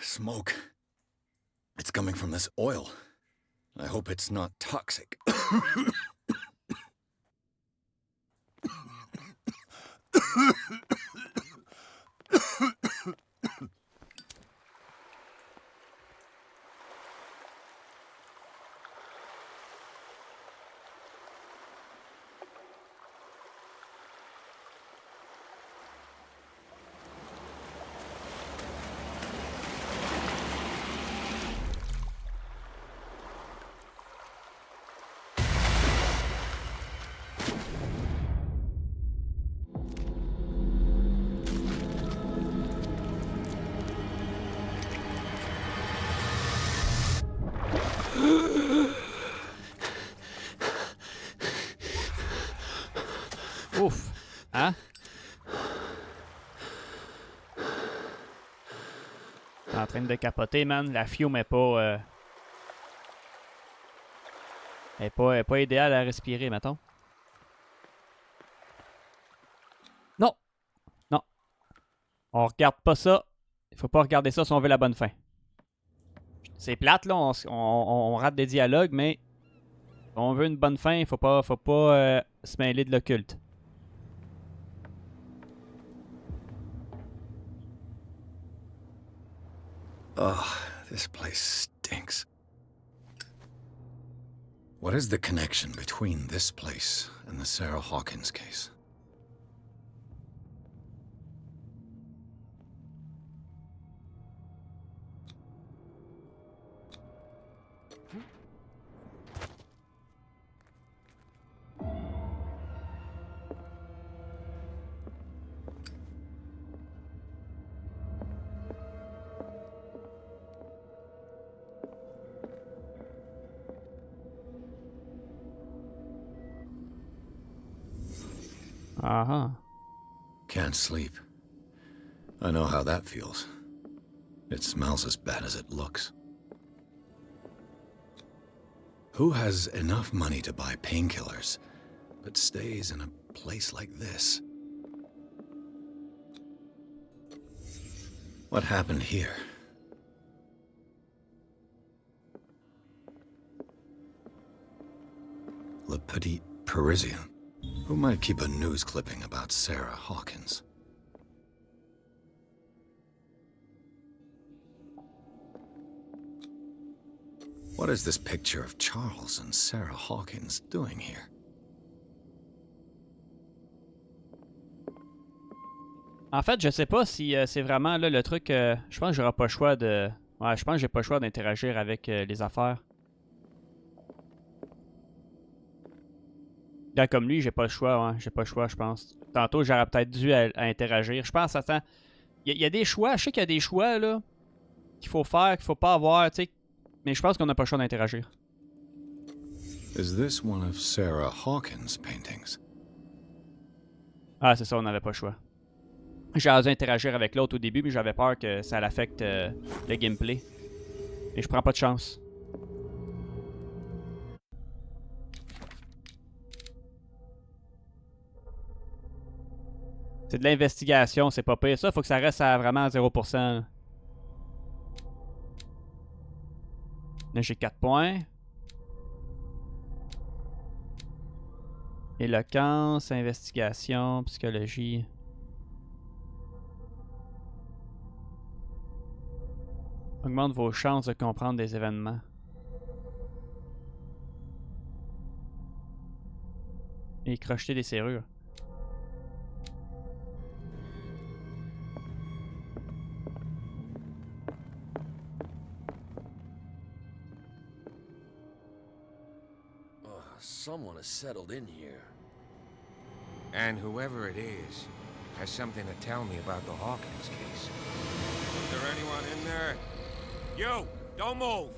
Smoke. It's coming from this oil. I hope it's not toxic. En train de capoter, man. La fume est pas... elle est pas idéale à respirer, mettons. Non! Non. On regarde pas ça. Il faut pas regarder ça si on veut la bonne fin. C'est plate, là. On rate des dialogues, mais... Si on veut une bonne fin, il faut pas se mêler de l'occulte. Oh, this place stinks. What is the connection between this place and the Sarah Hawkins case? Uh-huh. Can't sleep. I know how that feels. It smells as bad as it looks. Who has enough money to buy painkillers, but stays in a place like this? What happened here? Le Petit Parisien. Who might keep a news clipping about Sarah Hawkins? What is this picture of Charles and Sarah Hawkins doing here? En fait, je sais pas si c'est vraiment là le truc... je pense que j'aurai pas le choix de... Ouais, je pense que j'ai pas le choix d'interagir avec les affaires. Là, comme lui, j'ai pas le choix, ouais. J'ai pas le choix, je pense. Tantôt, j'aurais peut-être dû à interagir. Je pense, attends... Il y a des choix, je sais qu'il y a des choix, là, qu'il faut faire, qu'il faut pas avoir, tu sais. Mais je pense qu'on n'a pas le choix d'interagir. Is this one of Sarah Hawkins' paintings? Ah, c'est ça, on n'avait pas le choix. J'aurais dû interagir avec l'autre au début, mais j'avais peur que ça l'affecte le gameplay. Et je prends pas de chance. C'est de l'investigation, c'est pas pire. Ça, faut que ça reste à vraiment à 0%. Là, j'ai 4 points. Éloquence, investigation, psychologie. Augmente vos chances de comprendre des événements. Et crocheter des serrures. Someone has settled in here. And whoever it is has something to tell me about the Hawkins case. Is there anyone in there? You! Don't move!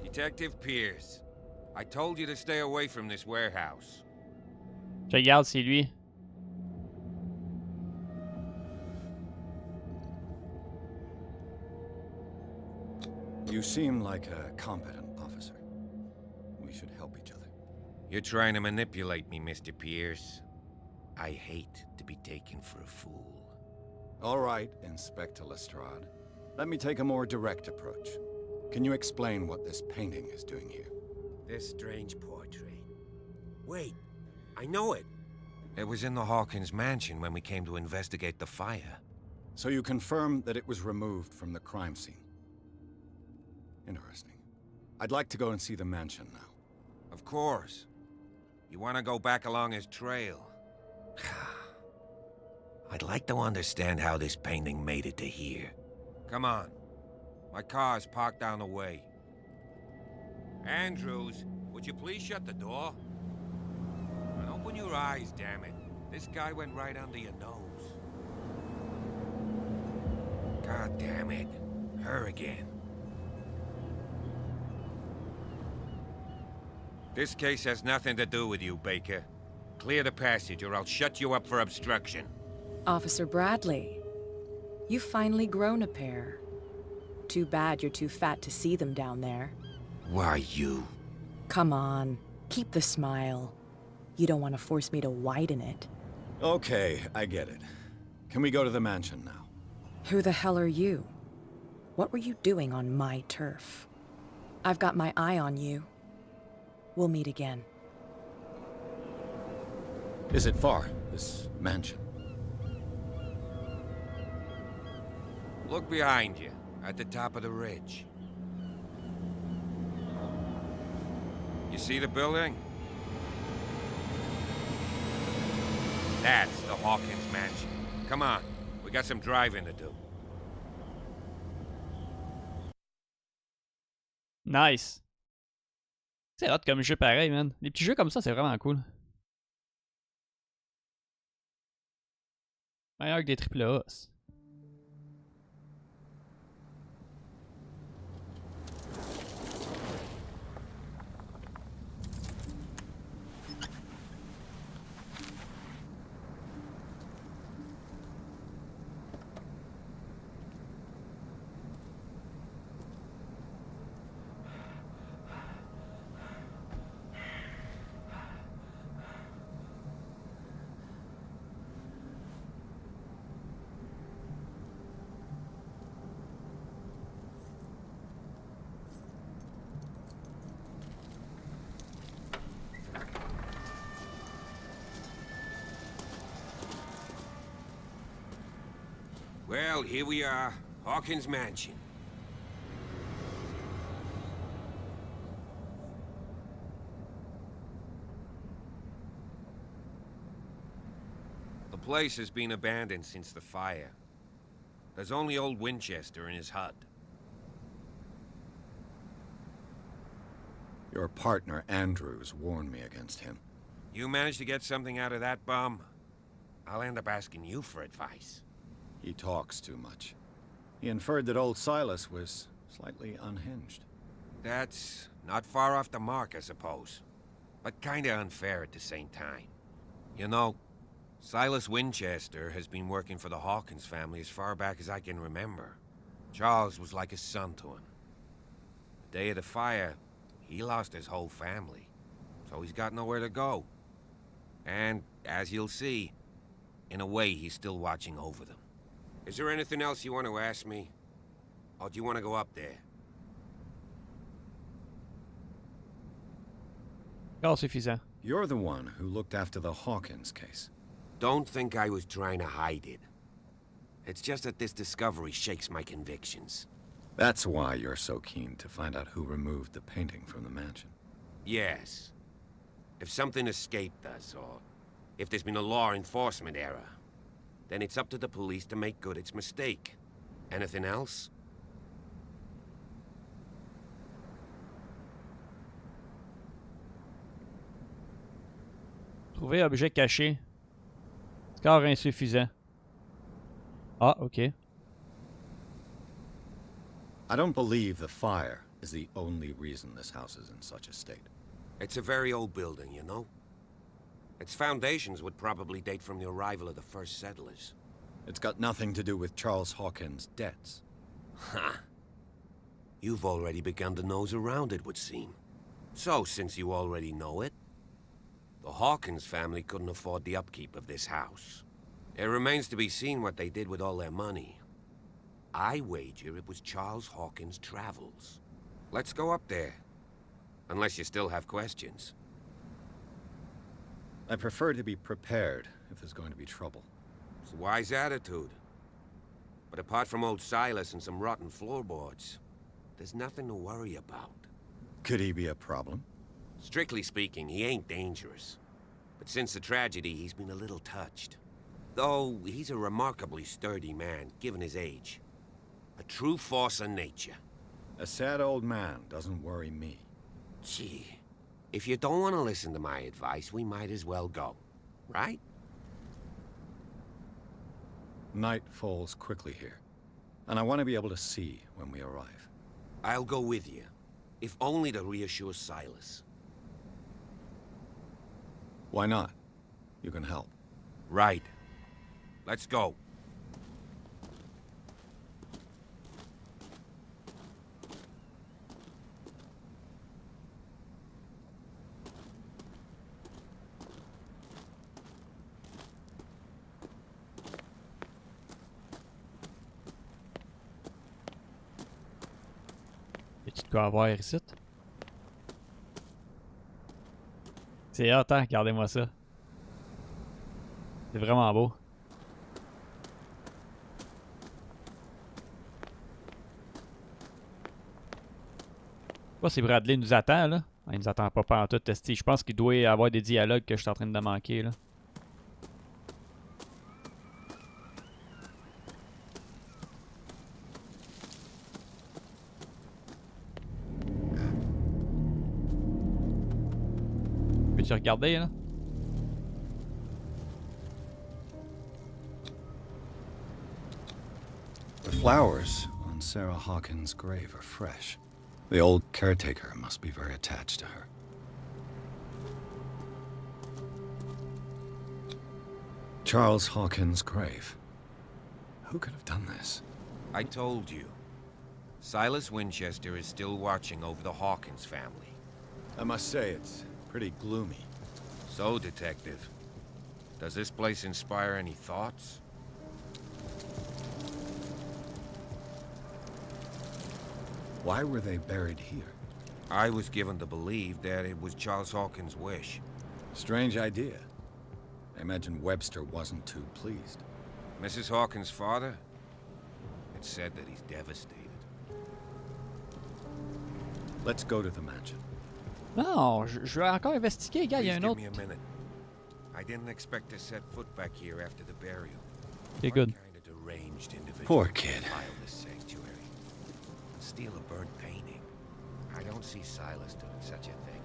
Detective Pierce. I told you to stay away from this warehouse. Je regarde, c'est lui. You seem like a competent officer. We should help each other. You're trying to manipulate me, Mr. Pierce. I hate to be taken for a fool. All right, Inspector Lestrade. Let me take a more direct approach. Can you explain what this painting is doing here? This strange portrait. Wait, I know it. It was in the Hawkins mansion when we came to investigate the fire. So you confirm that it was removed from the crime scene? Interesting. I'd like to go and see the mansion now. Of course. You want to go back along his trail? I'd like to understand how this painting made it to here. Come on. My car's parked down the way. Andrews, would you please shut the door? And open your eyes, damn it. This guy went right under your nose. God damn it. Her again. This case has nothing to do with you, Baker. Clear the passage or I'll shut you up for obstruction. Officer Bradley, you've finally grown a pair. Too bad you're too fat to see them down there. Why, you? Come on, keep the smile. You don't want to force me to widen it. Okay, I get it. Can we go to the mansion now? Who the hell are you? What were you doing on my turf? I've got my eye on you. We'll meet again. Is it far, this mansion? Look behind you, at the top of the ridge. You see the building? That's the Hawkins mansion. Come on, we got some driving to do. Nice. C'est hot comme jeu pareil, man. Les petits jeux comme ça, c'est vraiment cool. Meilleur que des triple A. Well, here we are, Hawkins Mansion. The place has been abandoned since the fire. There's only old Winchester in his hut. Your partner, Andrews, warned me against him. You managed to get something out of that bum? I'll end up asking you for advice. He talks too much. He inferred that old Silas was slightly unhinged. That's not far off the mark, I suppose. But kinda unfair at the same time. You know, Silas Winchester has been working for the Hawkins family as far back as I can remember. Charles was like a son to him. The day of the fire, he lost his whole family. So he's got nowhere to go. And, as you'll see, in a way, he's still watching over them. Is there anything else you want to ask me? Or do you want to go up there? All suffisant. You're the one who looked after the Hawkins case. Don't think I was trying to hide it. It's just that this discovery shakes my convictions. That's why you're so keen to find out who removed the painting from the mansion. Yes. If something escaped us, or if there's been a law enforcement error, then it's up to the police to make good its mistake. Anything else? Trouver objet caché. Score insuffisant. Ah, ok. I don't believe the fire is the only reason this house is in such a state. It's a very old building, you know? Its foundations would probably date from the arrival of the first settlers. It's got nothing to do with Charles Hawkins' debts. Ha! You've already begun to nose around, it would seem. So, since you already know it, the Hawkins family couldn't afford the upkeep of this house. It remains to be seen what they did with all their money. I wager it was Charles Hawkins' travels. Let's go up there. Unless you still have questions. I prefer to be prepared if there's going to be trouble. It's a wise attitude. But apart from old Silas and some rotten floorboards, there's nothing to worry about. Could he be a problem? Strictly speaking, he ain't dangerous. But since the tragedy, he's been a little touched. Though, he's a remarkably sturdy man, given his age. A true force of nature. A sad old man doesn't worry me. Gee, if you don't want to listen to my advice, we might as well go. Right? Night falls quickly here, and I want to be able to see when we arrive. I'll go with you, if only to reassure Silas. Why not? You can help. Right. Let's go. Y'a-tu de quoi à voir ici? C'est hot, hein? Regardez-moi ça. C'est vraiment beau. Je sais pas si Bradley nous attend, là. Il nous attend pas en tout, tester. Je pense qu'il doit y avoir des dialogues que je suis en train de manquer, là. Peux-tu regarder, là? The flowers on Sarah Hawkins' grave are fresh. The old caretaker must be very attached to her. Charles Hawkins' grave. Who could have done this? I told you. Silas Winchester is still watching over the Hawkins family. I must say, it's pretty gloomy. So, Detective, does this place inspire any thoughts? Why were they buried here? I was given to believe that it was Charles Hawkins' wish. Strange idea. I imagine Webster wasn't too pleased. Mrs. Hawkins' father? It's said that he's devastated. Let's go to the mansion. Non, je vais encore investiguer, gars. Il y a un autre. Give me a minute. I didn't expect to set foot back here after the burial. Okay, good. Kind of deranged individual. Poor kid. Defile this sanctuary. Steal a burnt painting. I don't see Silas doing such a thing.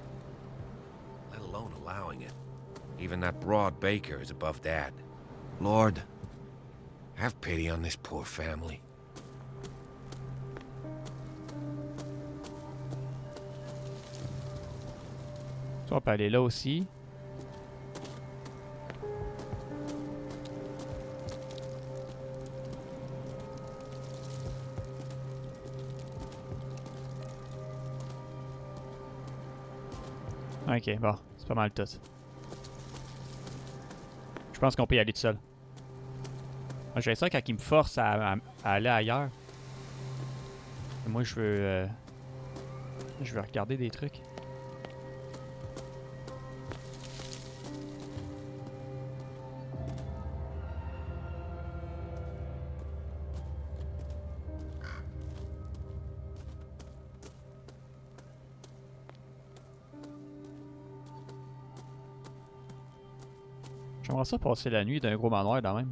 Let alone allowing it. Even that broad baker is above that. Lord, have pity on this poor family. Ça, on peut aller là aussi. Ok, bon, c'est pas mal tout. Je pense qu'on peut y aller tout seul. J'ai ça quand il me force à aller ailleurs. Et moi, je veux regarder des trucs. J'aimerais ça passer la nuit d'un gros manoir quand même.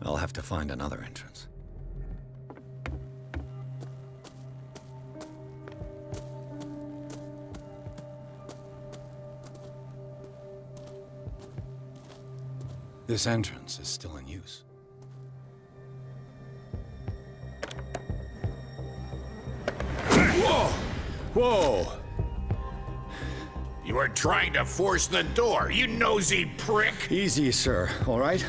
I'll have to find another entrance. This entrance is still in use. Whoa! Whoa! You are trying to force the door, you nosy prick! Easy, sir, all right?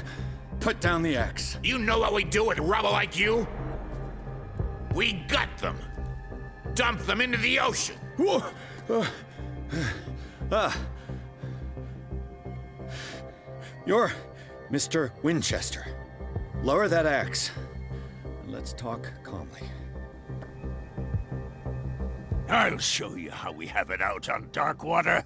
Put down the axe. You know what we do with rubble like you? We gut them. Dump them into the ocean. Whoa! You're Mr. Winchester. Lower that axe. And let's talk calmly. I'll show you how we have it out on Darkwater.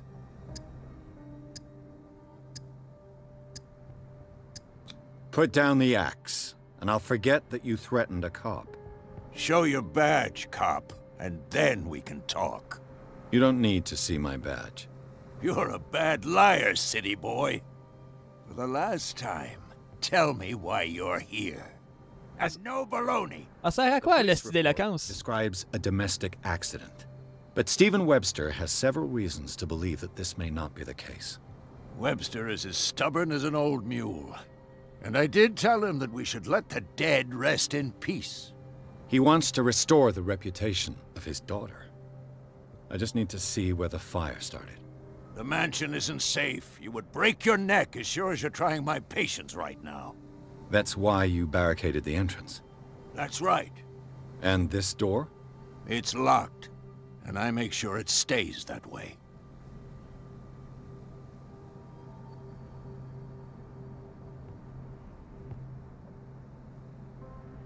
Put down the axe, and I'll forget that you threatened a cop. Show your badge, cop, and then we can talk. You don't need to see my badge. You're a bad liar, city boy. For the last time, tell me why you're here. And no baloney. Ah, sert à quoi, l'esti d'éloquence? Describes a domestic accident. But Stephen Webster has several reasons to believe that this may not be the case. Webster is as stubborn as an old mule. And I did tell him that we should let the dead rest in peace. He wants to restore the reputation of his daughter. I just need to see where the fire started. The mansion isn't safe. You would break your neck as sure as you're trying my patience right now. That's why you barricaded the entrance. That's right. And this door? It's locked. and I make sure it stays that way.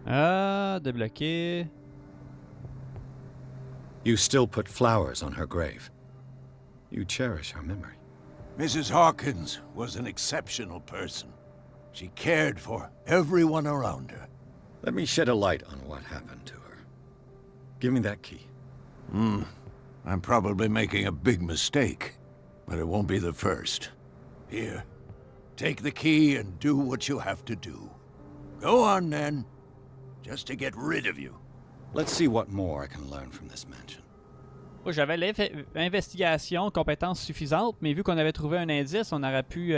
Ah, débloqué. You still put flowers on her grave. You cherish her memory. Mrs. Hawkins was an exceptional person. She cared for everyone around her. Let me shed a light on what happened to her. Give me that key. I'm probably making a big mistake, but it won't be the first. Here, take the key and do what you have to do. Go on, then. Just to get rid of you. Let's see what more I can learn from this mansion. Moi, j'avais l'investigation, compétence suffisante, mais vu qu'on avait trouvé un indice, on aurait pu...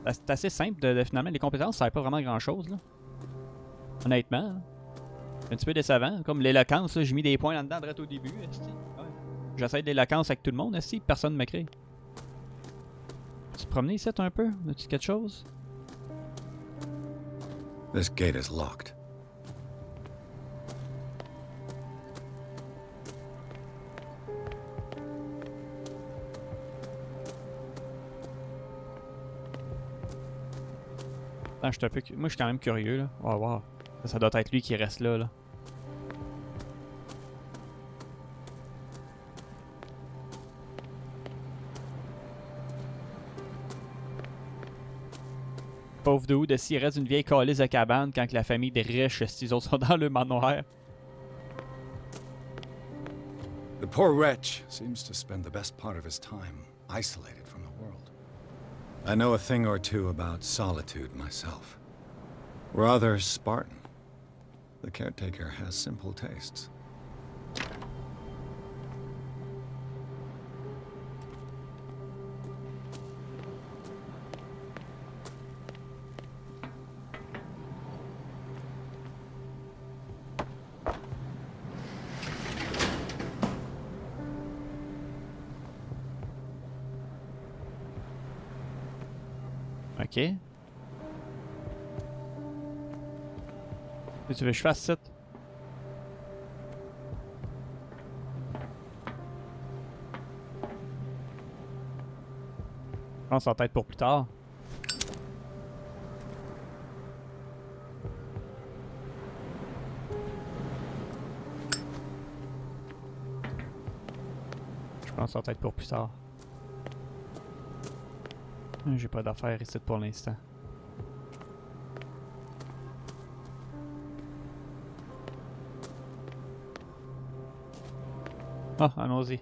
c'est assez simple, finalement, les compétences, ça ne pas vraiment grand-chose, là. Honnêtement. Hein. Un petit peu décevant. Comme l'éloquence, j'ai mis des points là-dedans, direct au début. Ouais. J'essaie de l'éloquence avec tout le monde, si personne ne m'écrit. Tu te promener ici un peu? As-tu quelque chose? This gate is locked. Attends, je suis un peu... Moi, je suis quand même curieux, là. Oh, wow. Ça doit être lui qui reste là, là. Pauvre dude, s'il reste une vieille calice de cabane quand que la famille des riches, ces autres sont dans le manoir. The poor wretch seems to spend the best part of his time isolated from the world. I know a thing or two about solitude myself. Rather Spartan. The caretaker has simple tastes. Ok. Tu veux que je fasse ça? Je pense en tête pour plus tard. Je pense en tête pour plus tard. J'ai pas d'affaires ici pour l'instant. Ah, allons-y.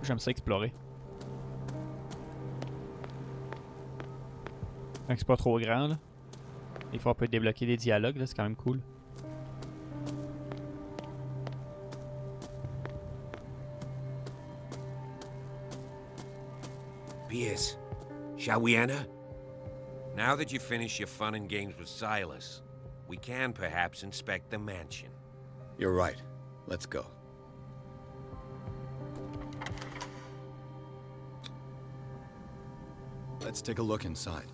J'aime ça explorer. Tant que c'est pas trop grand, là. Des fois, on peut débloquer des dialogues, là, c'est quand même cool. Pierce, shall we enter? Now that you've finished your fun and games with Silas, we can perhaps inspect the mansion. You're right. Let's go. Let's take a look inside.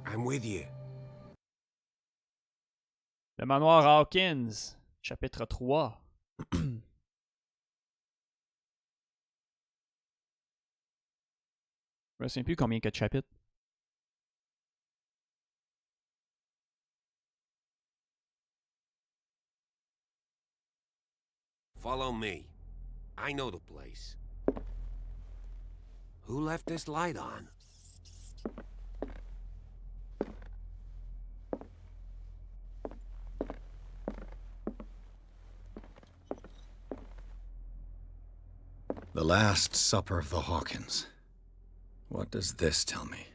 I'm with you. Le manoir Hawkins, chapitre 3. Je me souviens plus combien il y a de chapitres. Follow me. I know the place. Who left this light on? The Last Supper of the Hawkins. What does this tell me?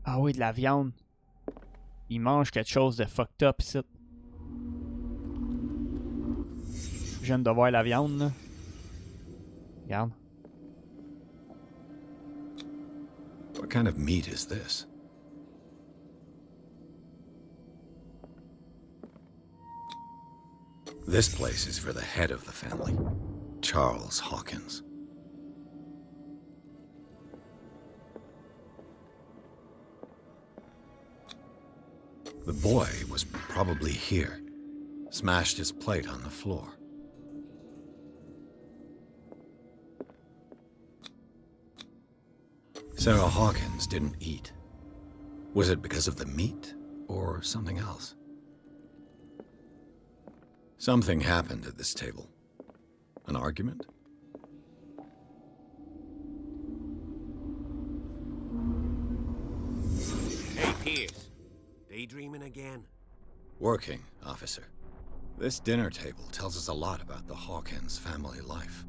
Ah oui, de la viande. Il mange quelque chose de fucked up ici. Je viens de voir la viande, là. Regarde. What kind of meat is this? This place is for the head of the family, Charles Hawkins. The boy was probably here. Smashed his plate on the floor. Sarah Hawkins didn't eat. Was it because of the meat, or something else? Something happened at this table. An argument? Hey, Pierce. Daydreaming again? Working, officer. This dinner table tells us a lot about the Hawkins family life.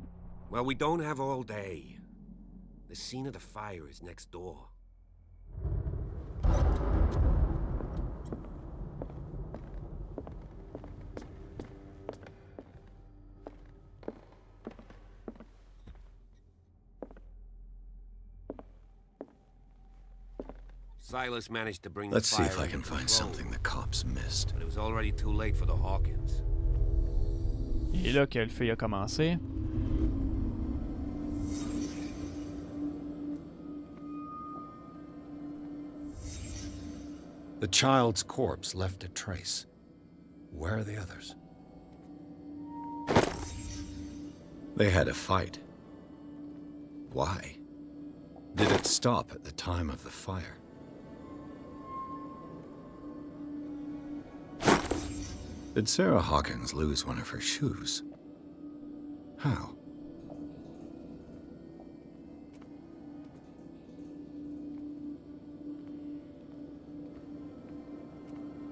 Well, we don't have all day. The scene of the fire is next door. Silas managed to bring Let's the see fire if I under can find control, something the cops missed. but it was already too late for the Hawkins. Et là que le feu a commencé. The child's corpse left a trace. Where are the others? They had a fight. Why? Did it stop at the time of the fire? Did Sarah Hawkins lose one of her shoes? How?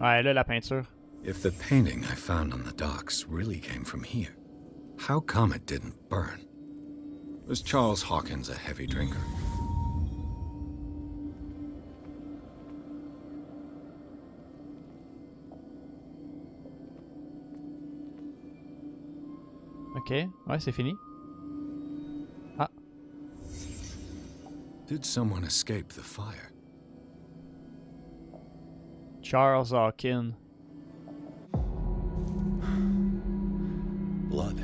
Ouais, là, la peinture. If the painting I found on the docks really came from here, how come it didn't burn? Was Charles Hawkins a heavy drinker? Ok, ouais, c'est fini. Ah. Did someone escape the fire? Charles Hawkins. Blood.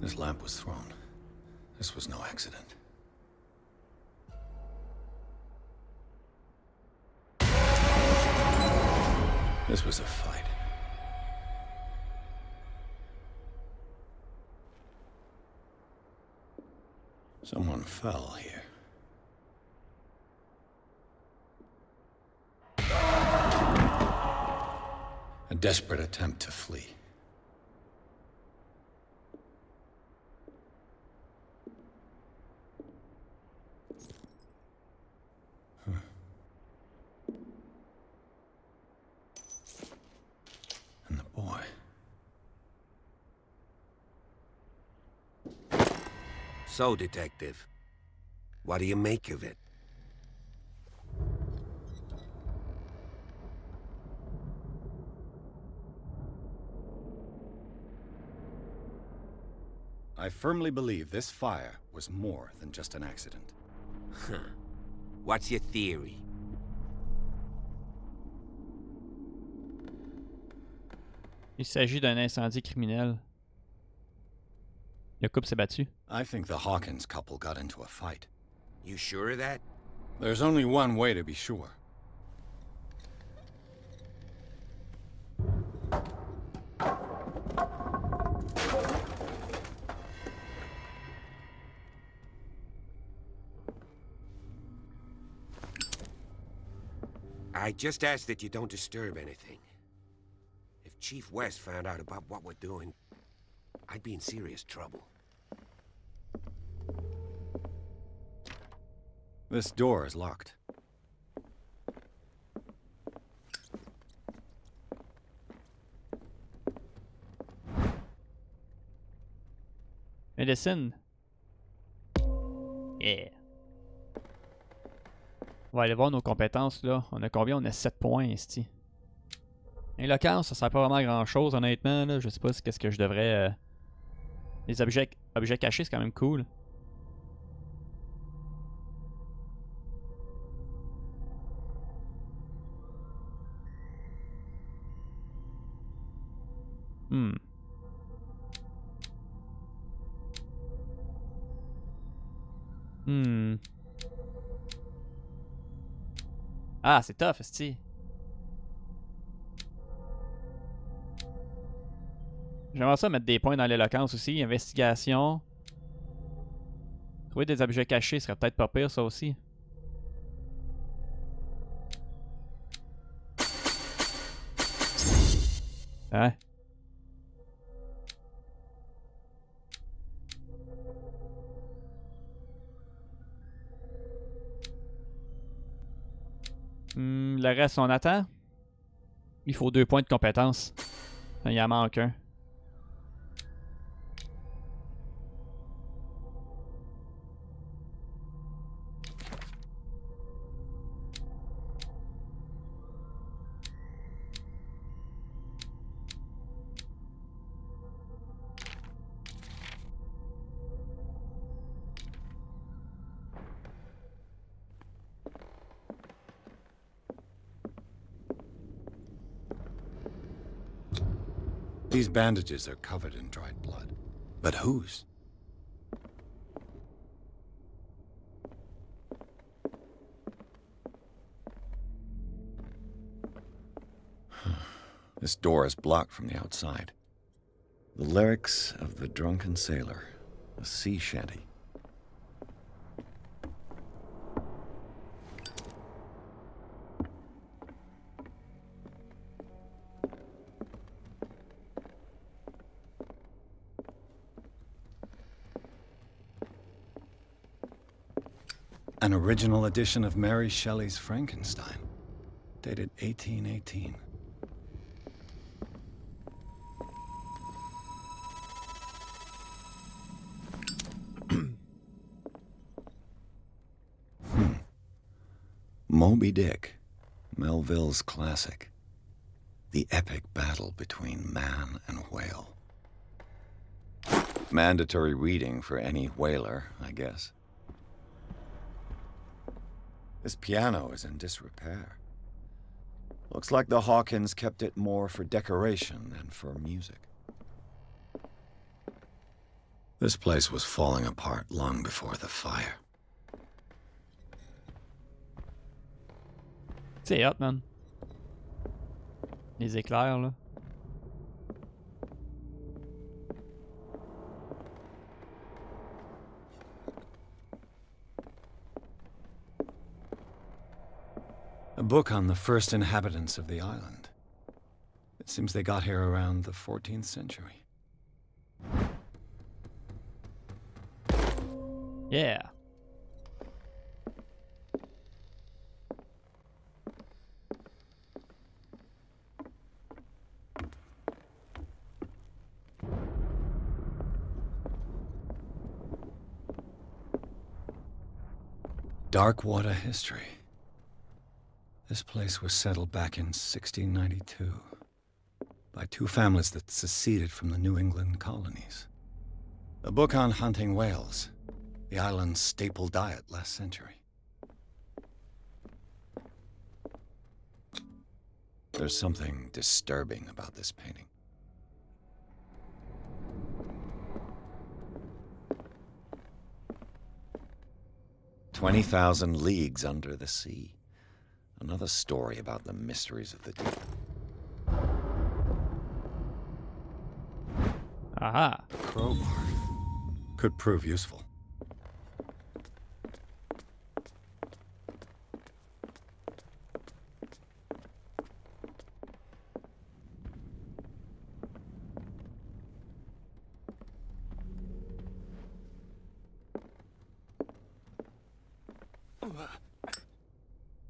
This lamp was thrown. This was no accident. This was a fight. Someone fell here. A desperate attempt to flee. And the boy. So, Detective, what do you make of it? I firmly believe this fire was more than just an accident. What's your theory? Il s'agit d'un incendie criminel. Le couple s'est battu. I think the Hawkins couple got into a fight. You sure of that? There's only one way to be sure. I just ask that you don't disturb anything. If Chief West found out about what we're doing, I'd be in serious trouble. This door is locked. Medicine. Yeah. On va aller voir nos compétences là. On a combien? On a 7 points ici. Éloquence, ça sert pas vraiment à grand chose honnêtement. Là. Je sais pas qu'est-ce que je devrais... Les objets cachés, c'est quand même cool. Ah, c'est tough, esti. J'aimerais ça mettre des points dans l'éloquence aussi. Investigation. Trouver des objets cachés serait peut-être pas pire, ça aussi. Hein? Le reste, on attend. Il faut 2 points de compétence. Il en manque un. These bandages are covered in dried blood. But whose? This door is blocked from the outside. The lyrics of the drunken sailor, a sea shanty. An original edition of Mary Shelley's Frankenstein, dated 1818. Moby Dick, Melville's classic. The epic battle between man and whale. Mandatory reading for any whaler, I guess. This piano is in disrepair. Looks like the Hawkins kept it more for decoration than for music. This place was falling apart long before the fire. C'est hot, man. Les éclairs, là. A book on the first inhabitants of the island. It seems they got here around the 14th century. Yeah. Darkwater history. This place was settled back in 1692 by two families that seceded from the New England colonies. A book on hunting whales, the island's staple diet last century. There's something disturbing about this painting. "20,000 Leagues Under the Sea." Another story about the mysteries of the deep. Aha. Crowbar. Could prove useful.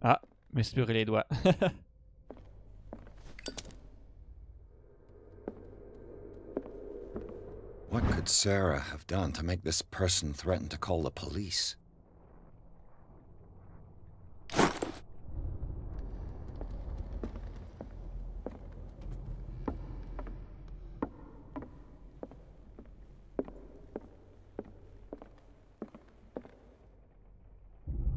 Ah, je me suis brûlé les doigts. What could Sarah have done to make this person threaten to call the police?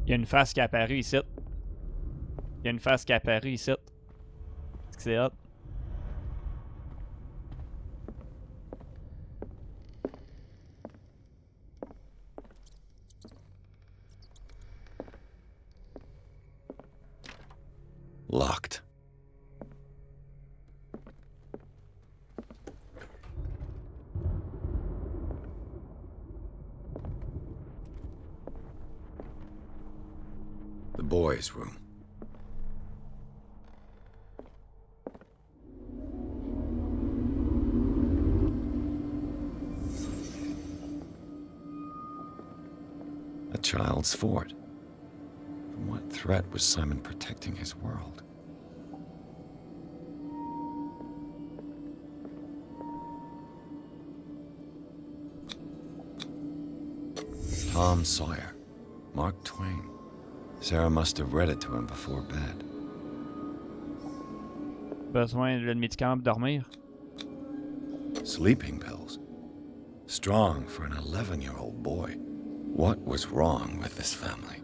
Il y a une face qui est apparue ici. Il y a une face qui est apparue ici. Est-ce que c'est hot? Locked. boys' room. A child's fort. From what threat was Simon protecting his world? Tom Sawyer, Mark Twain. Sarah must have read it to him before bed. Besoin de médicament pour dormir. Sleeping pills. Strong for an 11-year-old boy. What was wrong with this family?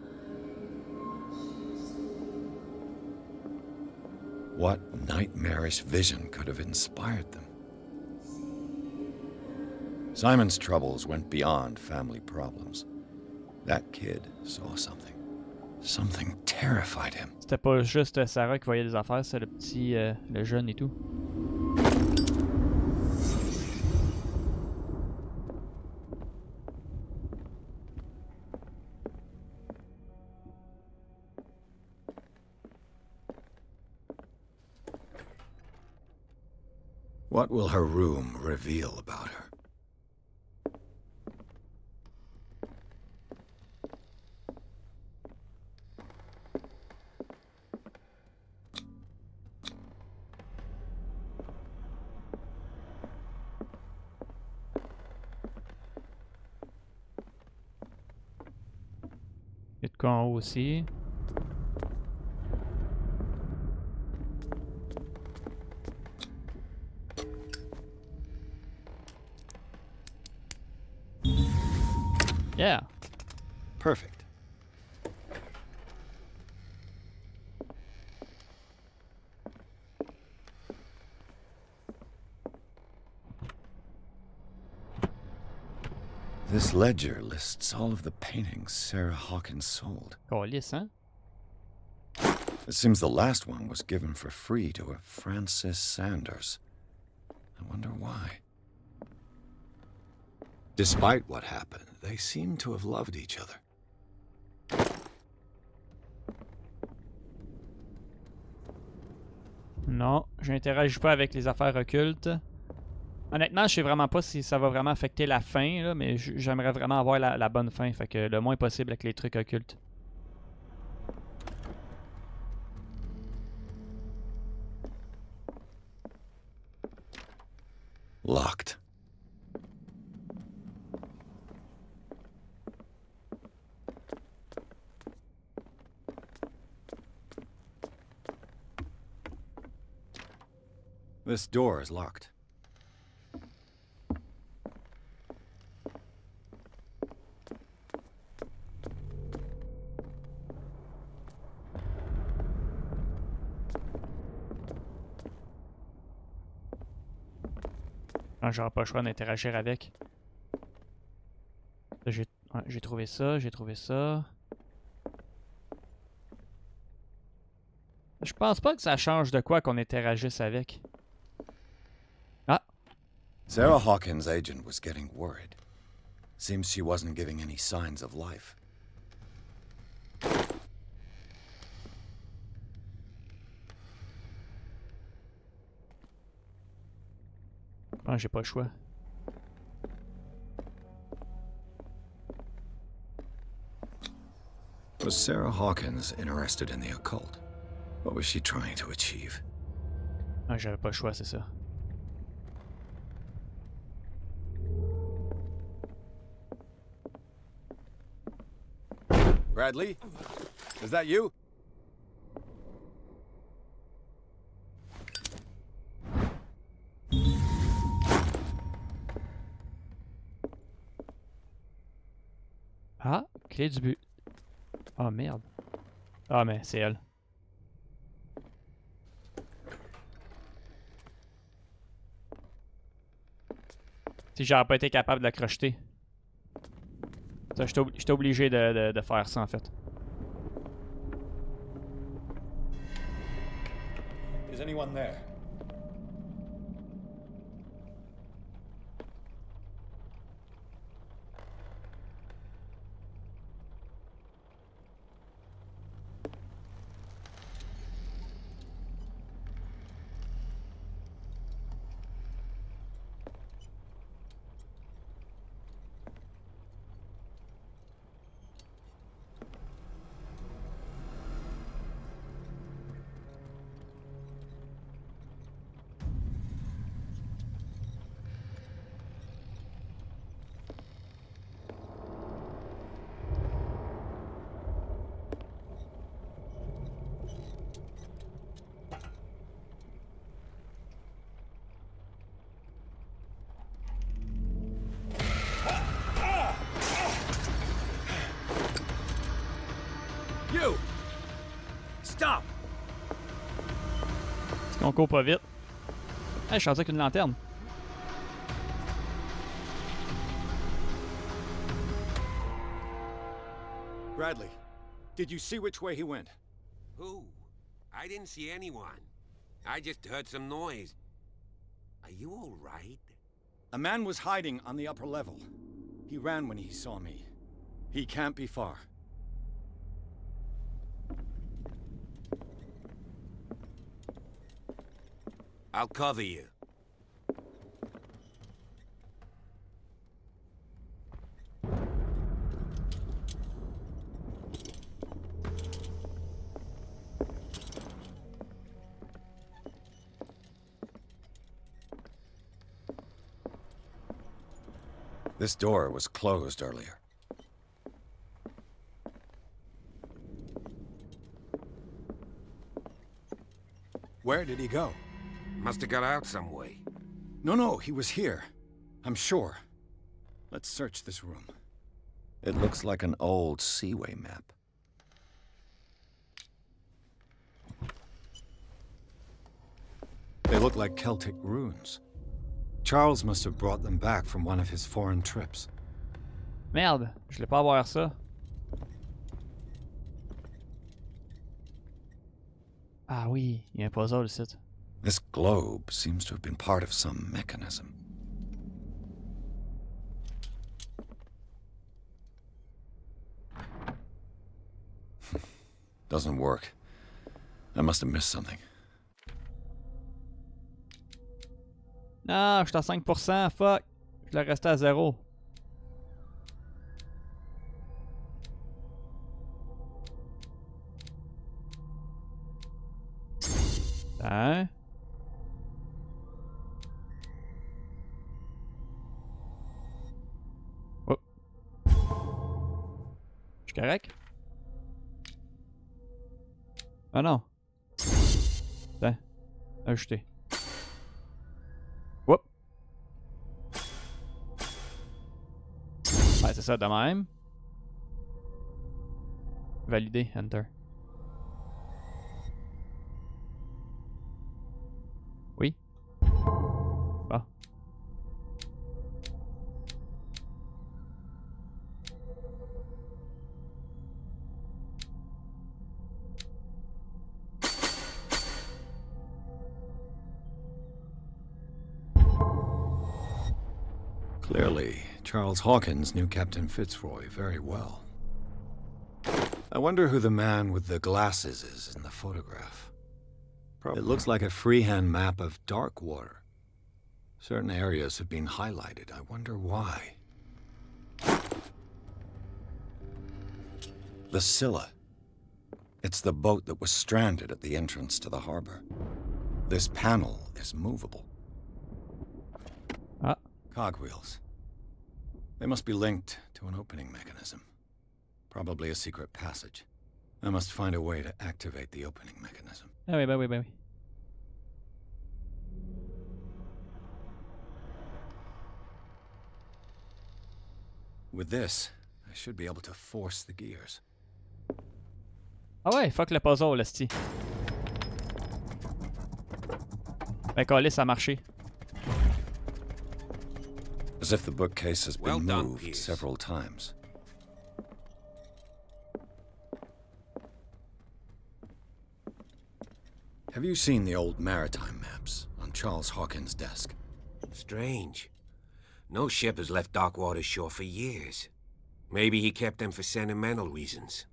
What nightmarish vision could have inspired them? Simon's troubles went beyond family problems. That kid saw something. Something terrified him. C'était pas juste Sarah qui voyait des affaires, c'est le petit, le jeune et tout. What will her room reveal about her? Il y a de quoi en haut aussi. Yeah. Perfect. This ledger lists all of the paintings Sarah Hawkins sold. Calisse, hein? It seems the last one was given for free to a Francis Sanders. I wonder why. Despite what happened, they seem to have loved each other. Non, j'interagis pas avec les affaires occultes. Honnêtement, je sais vraiment pas si ça va vraiment affecter la fin, là, mais j'aimerais vraiment avoir la bonne fin, fait que le moins possible avec les trucs occultes. Locked. This door is locked. Ah, j'aurai pas le choix d'interagir avec. J'ai trouvé ça, j'ai trouvé ça. Je pense pas que ça change de quoi qu'on interagisse avec. Ah! Sarah Hawkins' agent was getting worried. Seems she wasn't giving any signs of life. Ah, j'ai pas le choix. Was Sarah Hawkins interested in the occult? What was she trying to achieve? Ah, j'avais pas le choix, c'est ça. Bradley? Is that you? Ah, clé du but. Ah, merde. Ah, mais c'est elle. Si j'aurais pas été capable de la crocheter. J'étais obligé de faire ça, en fait. Is anyone there? On court pas vite. Hey, je suis rendu avec une lanterne. Bradley, did you see which way he went? Who? I didn't see anyone. I just heard some noise. Are you all right? A man was hiding on the upper level. He ran when he saw me. He can't be far. I'll cover you. This door was closed earlier. Where did he go? Must have got out some way. No, he was here. I'm sure. Let's search this room. It looks like an old seaway map. They look like Celtic runes. Charles must have brought them back from one of his foreign trips. Merde, je voulais pas voir ça. Ah oui, il y a un puzzle ici. This globe seems to have been part of some mechanism. Doesn't work. I must have missed something. Non, je suis à 5%, fuck. Je l'ai resté à 0. Hein? Oh. Je suis correct? Ah non. Tiens. Ajouter. Whoop. Ouais, c'est ça de même. Valider, enter. Oui. Bon. Clearly, Charles Hawkins knew Captain Fitzroy very well. I wonder who the man with the glasses is in the photograph. It looks like a freehand map of Darkwater. Certain areas have been highlighted. I wonder why. The Scylla. It's the boat that was stranded at the entrance to the harbor. This panel is movable. Ah. Cogwheels. They must be linked to an opening mechanism. Probably a secret passage. I must find a way to activate the opening mechanism. Ah oui, bah oui, bah oui. With this, I should be able to force the gears. Ah ouais, fuck le puzzle, l'esti. Ben, calé, ça a marché. As if the bookcase has been Well done, moved Pierce. several times. Have you seen the old maritime maps on Charles Hawkins' desk? Strange. No ship has left Darkwater shore for years. Maybe he kept them for sentimental reasons.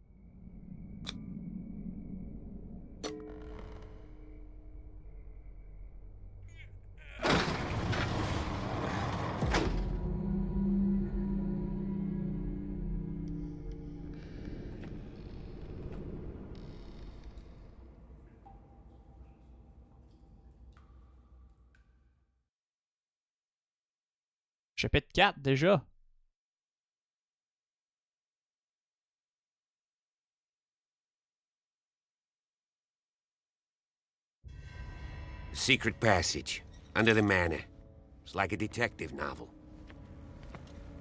Chapitre 4 déjà. Secret passage, under the manor. It's like a detective novel.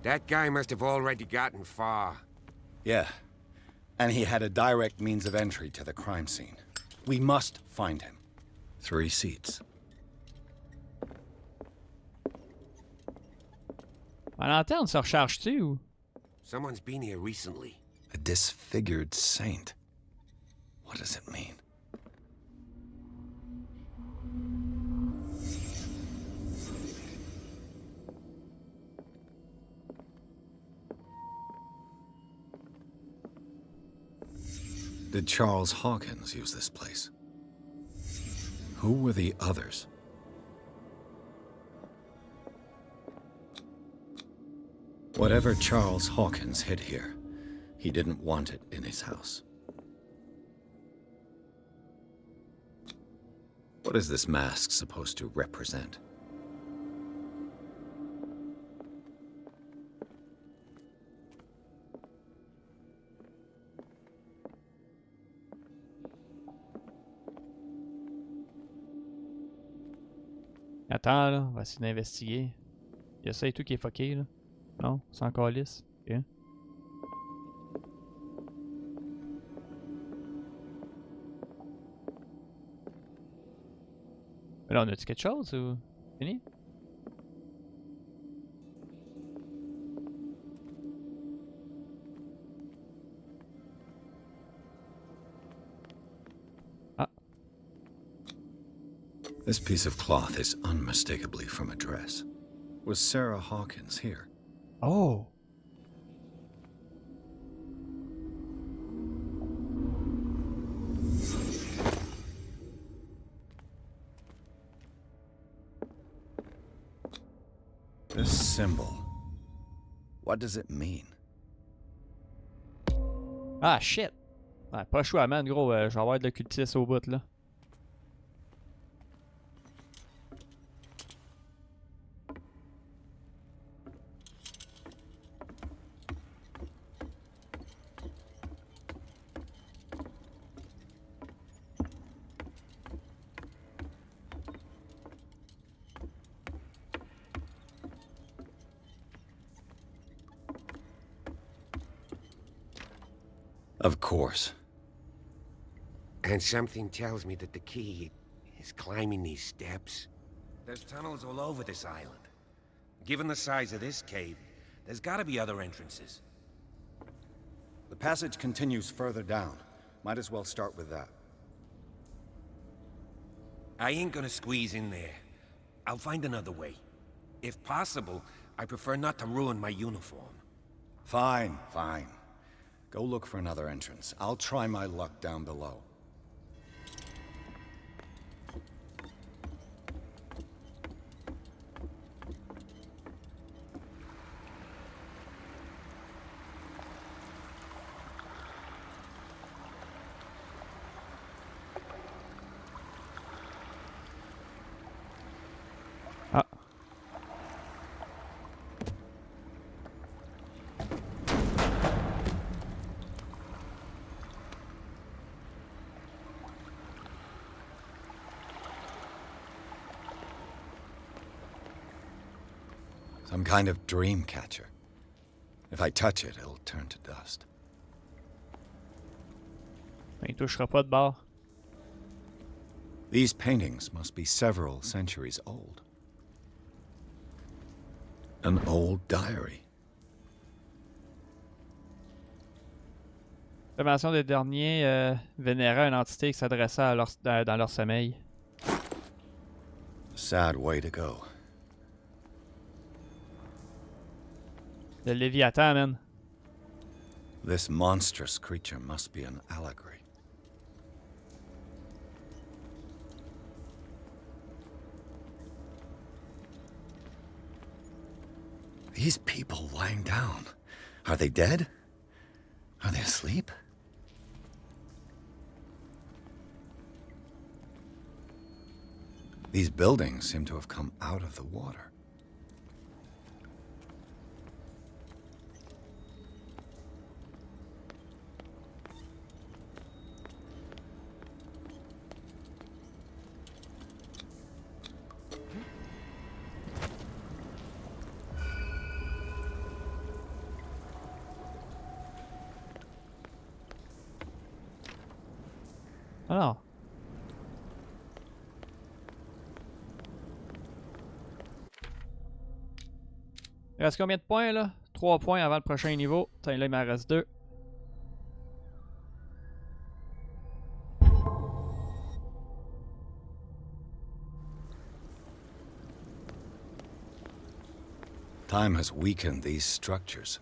That guy must have already gotten far. Yeah. And he had a direct means of entry to the crime scene. We must find him. 3 seats. Ma lanterne se recharge-tu ou? Someone's been here recently. A disfigured saint. What does it mean? Did Charles Hawkins use this place? Who were the others? Whatever Charles Hawkins hid here, he didn't want it in his house. What is this mask supposed to represent? Attends, là, on va essayer d'investiguer. Y'a ça et tout qui est fucké, là. Non, c'est encore lisse. Ok. Mais là, on a-tu quelque chose ou... Fini? Ah. This piece of cloth is unmistakably from a dress. Was Sarah Hawkins here? Oh! This symbol. What does it mean? Ah, shit! Ouais, pas le choix, man, gros. Je vais avoir de l'occultisme au bout, là. Of course. And something tells me that the key is climbing these steps. There's tunnels all over this island. Given the size of this cave, there's gotta be other entrances. The passage continues further down. Might as well start with that. I ain't gonna squeeze in there. I'll find another way. If possible, I prefer not to ruin my uniform. Fine, fine. Go look for another entrance. I'll try my luck down below. Some kind of dream catcher. If I touch it, it'll turn to dust. Il touchera pas de bord. These paintings must be several centuries old. An old diary. L'invention des derniers vénérait une entité qui s'adressait à dans leur sommeil. Sad way to go. Le Léviathan, man. This monstrous creature must be an allegory. These people lying down. Are they dead? Are they asleep? These buildings seem to have come out of the water. Alors. Il reste combien de points là? 3 points avant le prochain niveau. Tiens, là, il m'en reste 2. Time has weakened these structures.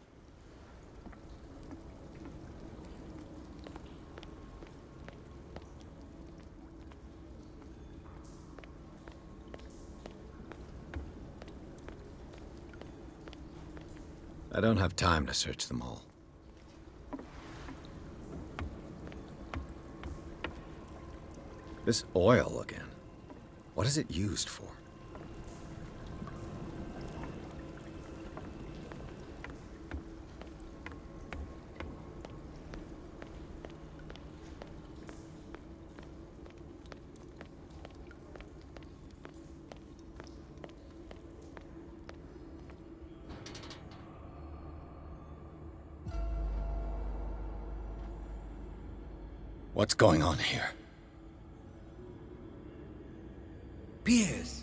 I don't have time to search them all. This oil again. What is it used for? What's going on here? Pierce!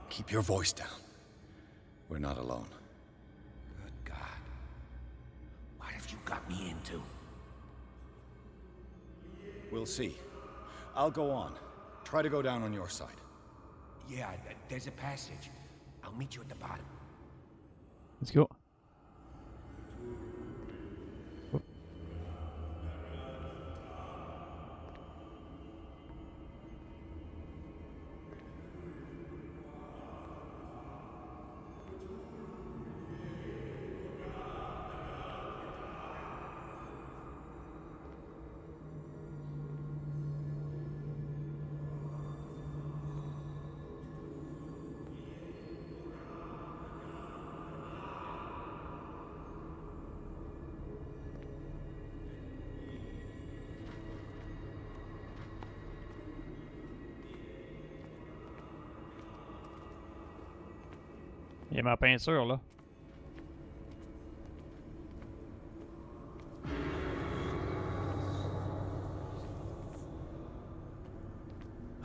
Keep your voice down. We're not alone. Good God. What have you got me into? We'll see. I'll go on. Try to go down on your side. Yeah, there's a passage. I'll meet you at the bottom. Let's go. Il y a ma peinture là.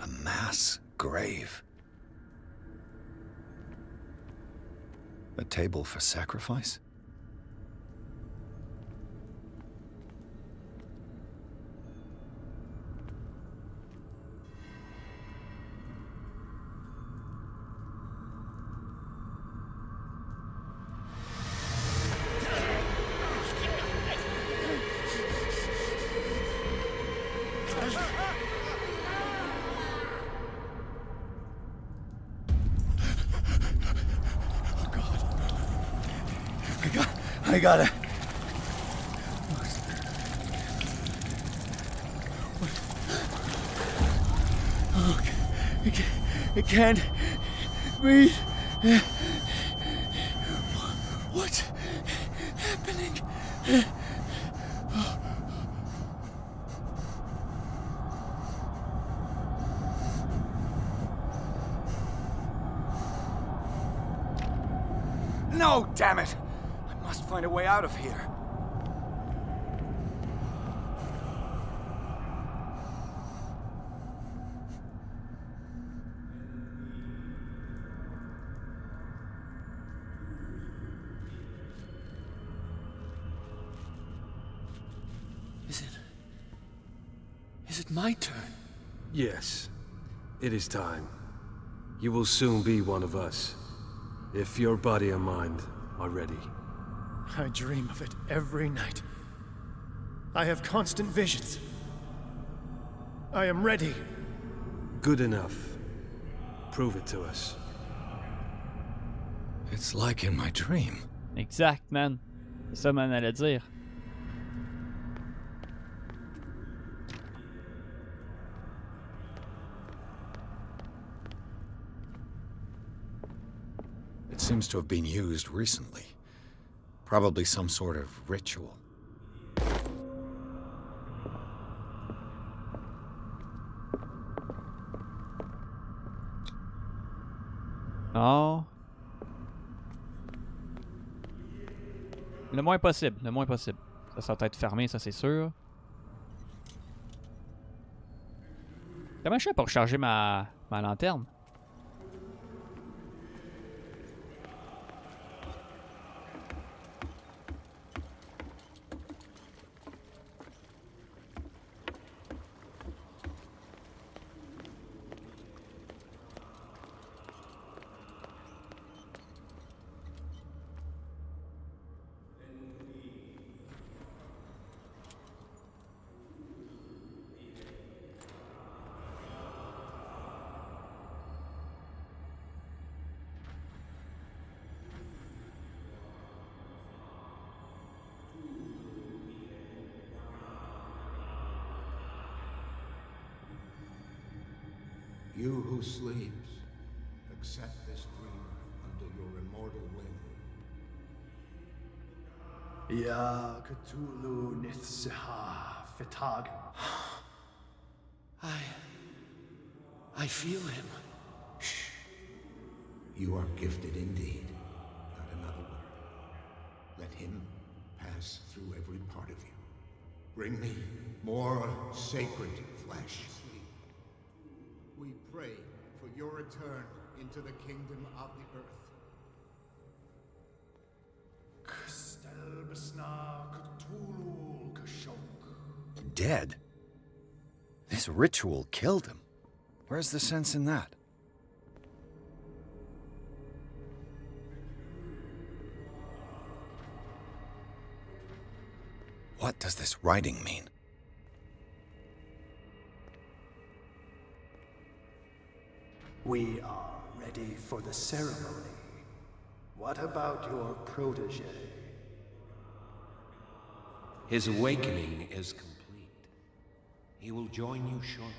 A mass grave. A table for sacrifice? I gotta... Oh, I can't breathe. What's happening? No, damn it! I must find a way out of here. Is it my turn? Yes. It is time. You will soon be one of us. If your body and mind are ready. I dream of it every night. I have constant visions. I am ready. Good enough. Prove it to us. It's like in my dream. Exact, man. C'est ça, man, allait dire. It seems to have been used recently. Probably some sort of ritual. Non. Le moins possible, le moins possible. Ça va être fermé, ça c'est sûr. Comment je fais pour recharger ma lanterne? You who sleeps, accept this dreamer under your immortal wing. Ya Cthulhu Nithsiha Fitag. I feel him. Shh. You are gifted indeed. Not another word. Let him pass through every part of you. Bring me more sacred flesh. We pray for your return into the kingdom of the earth. Dead? This ritual killed him. Where's the sense in that? What does this writing mean? We are ready for the ceremony. What about your protege? His awakening is complete. He will join you shortly.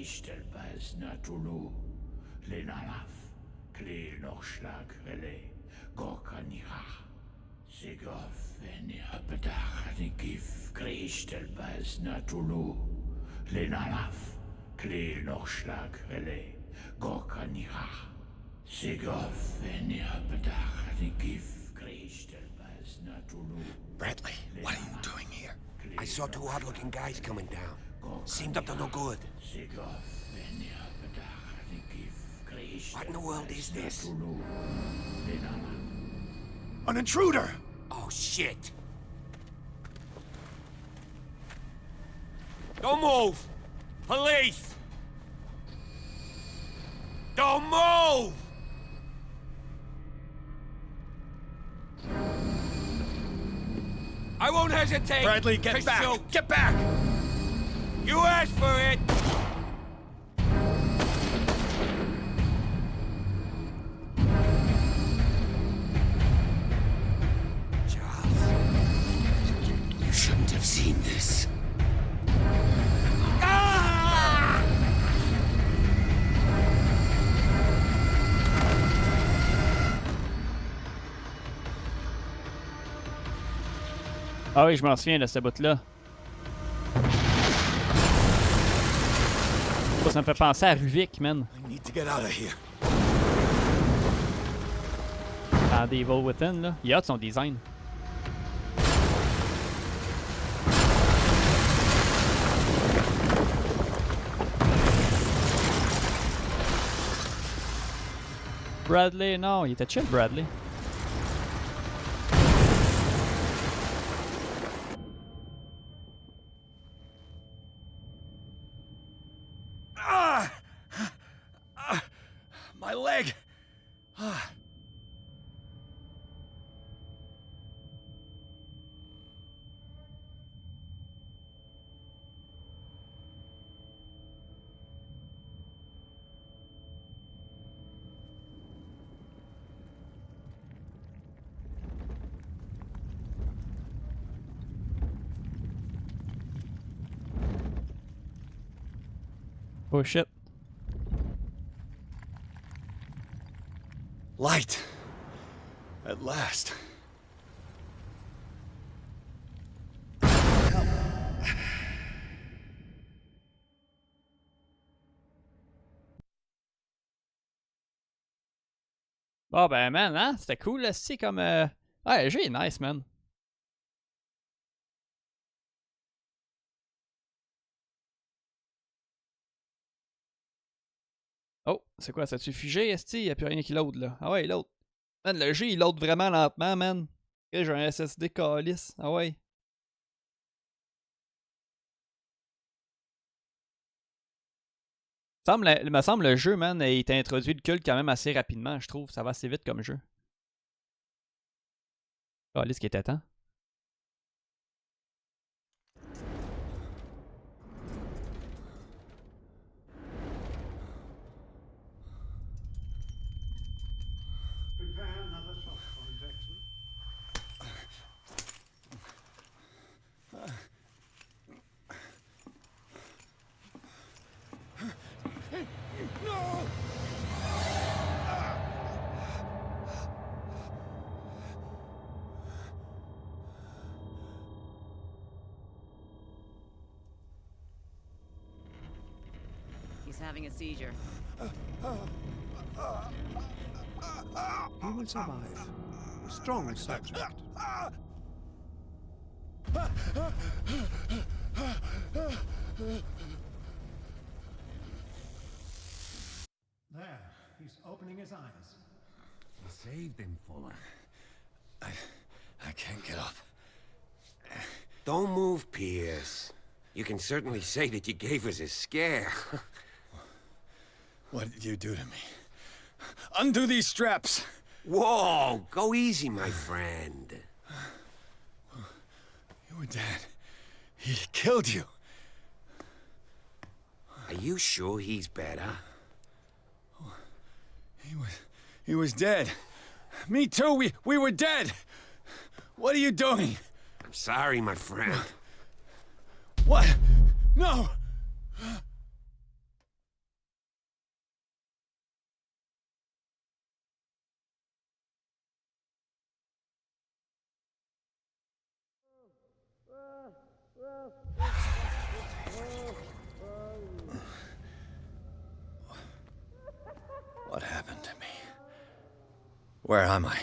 Stelbaz Natulu, Lenalaf, Kle Norschlag, Rele, Gorkanira, Sigov, Enirapedach, Nikif, Kristelbaz Natulu, Lenalaf, Kle Norschlag, Rele, Gorkanira, Sigov, Enirapedach, Nikif, Kristelbaz Natulu. Bradley, what are you doing here? I saw two odd-looking guys coming down. Seemed up to no good. What in the world is this? An intruder! Oh, shit! Don't move! Police! Don't move! I won't hesitate! Bradley, get back! Shoot. Get back! You asked for it! Charles, you shouldn't have seen this. Ah oui, je m'en souviens de ce bout-là. Ça me fait penser à Ruvik, man. Dans Devil Within, là. Il a de son design. Bradley, non, il était chill, Bradley. My leg! Oh shit. Light. At last. Bon ben man, hein? C'était cool là, c'est comme... Ouais, le jeu est nice, man. Oh, c'est quoi, ça a-tu figé, esti? Y'a plus rien qui load, là. Ah ouais, il load. Man, le jeu, il load vraiment lentement, man. J'ai un SSD calice. Ah ouais. Il me semble le jeu, man, il t'a introduit le culte quand même assez rapidement, je trouve. Ça va assez vite comme jeu. Ah, là, ce qui était temps. He's having a seizure. He will survive. Strong subject. There, he's opening his eyes. You saved him, Fuller. I can't get up. Don't move, Pierce. You can certainly say that you gave us a scare. What did you do to me? Undo these straps! Whoa! Go easy, my friend. You were dead. He killed you. Are you sure he's better? He was dead. Me too, we were dead. What are you doing? I'm sorry, my friend. What? No! What happened to me? Where am I?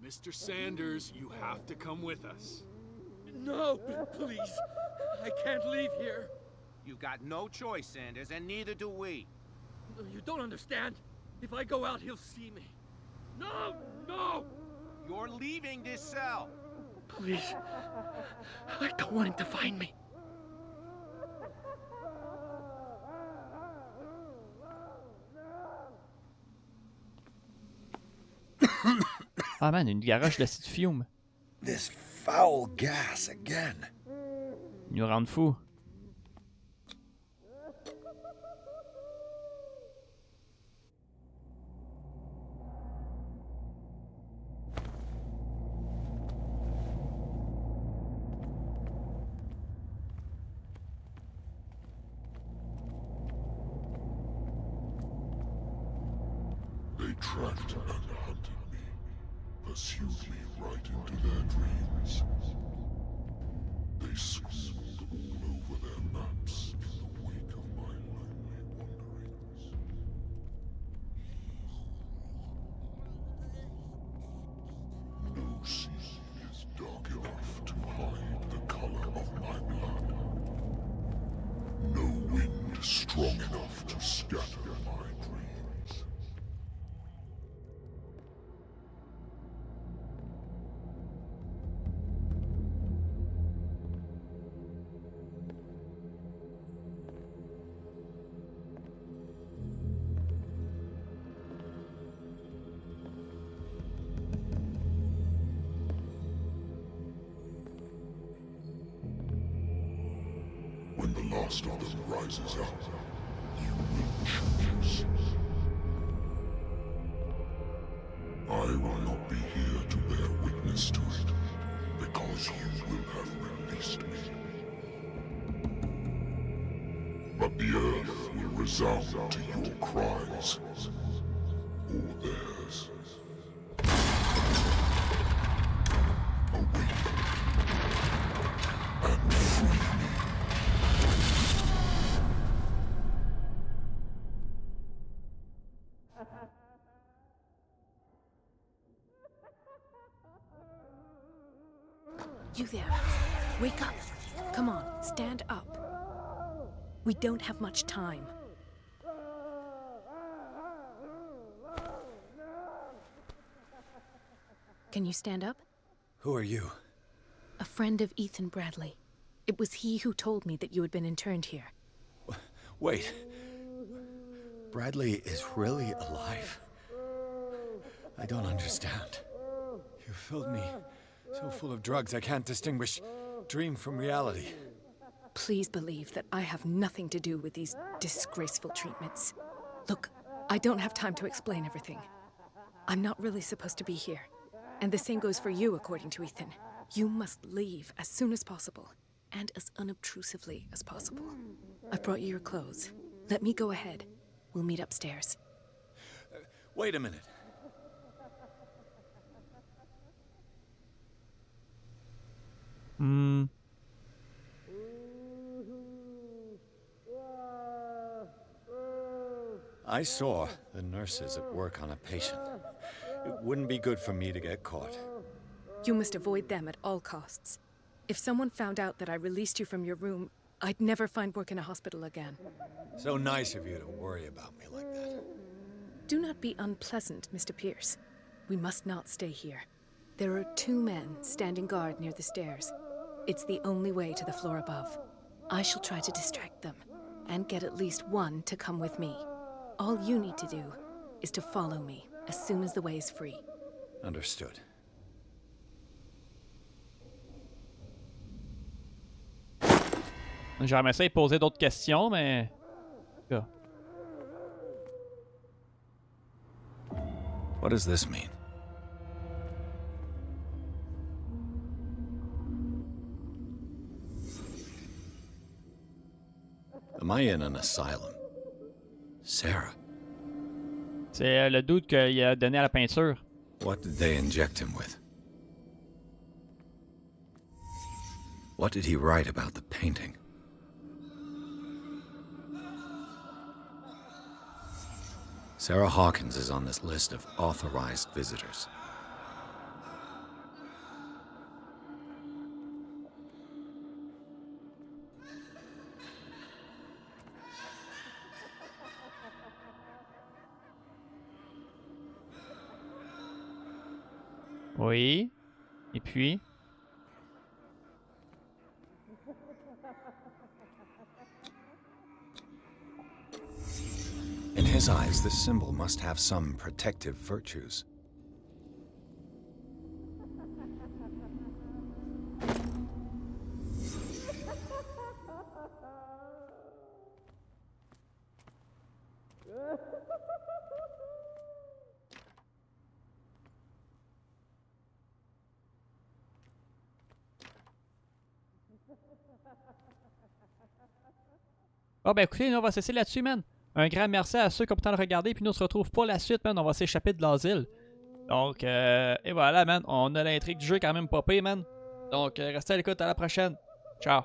Mr. Sanders, you have to come with us. No, please. I can't leave here. You've got no choice, Sanders, and neither do we. You don't understand. If I go out, he'll see me. No! No! You're leaving this cell. Please. I don't want him to find me. Ah man, une garoche d'acide fume. This foul gas again. Ils nous rendent fous. They tracked and hunted me, pursued me right into their dreams. They scrawled all over their maps in the wake of my lonely wanderings. No sea is dark enough to hide the color of my blood. No wind strong enough to scatter my dreams. When the last of them rises up, you will choose. I will not be here to bear witness to it, because you will have released me. But the earth will resound to your cries, or theirs. Awake and free me. You there. Wake up. Come on, stand up. We don't have much time. Can you stand up? Who are you? A friend of Ethan Bradley. It was he who told me that you had been interned here. Wait. Bradley is really alive. I don't understand. You filled me so full of drugs I can't distinguish dream from reality. Please believe that I have nothing to do with these disgraceful treatments. Look, I don't have time to explain everything. I'm not really supposed to be here. And the same goes for you, according to Ethan. You must leave as soon as possible, and as unobtrusively as possible. I've brought you your clothes. Let me go ahead. We'll meet upstairs. Wait a minute. I saw the nurses at work on a patient. It wouldn't be good for me to get caught. You must avoid them at all costs. If someone found out that I released you from your room, I'd never find work in a hospital again. So nice of you to worry about me like that. Do not be unpleasant, Mr. Pierce. We must not stay here. There are 2 men standing guard near the stairs. It's the only way to the floor above. I shall try to distract them, and get at least one to come with me. All you need to do is to follow me as soon as the way is free. Understood. J'aimerais essayer de poser d'autres questions, mais... What does this mean? Am I in an asylum? Sarah. C'est le doute qu'il a donné à la peinture. What did they inject him with? What did he write about the painting? Sarah Hawkins is on this list of authorized visitors. Oui. Et puis? In his eyes, this symbol must have some protective virtues. Ah ben écoutez, nous on va cesser là-dessus, man. Un grand merci à ceux qui ont pu le regarder, puis nous on se retrouve pour la suite, man. On va s'échapper de l'asile. Donc, et voilà, man. On a l'intrigue du jeu quand même popée, man. Donc, restez à l'écoute, à la prochaine. Ciao.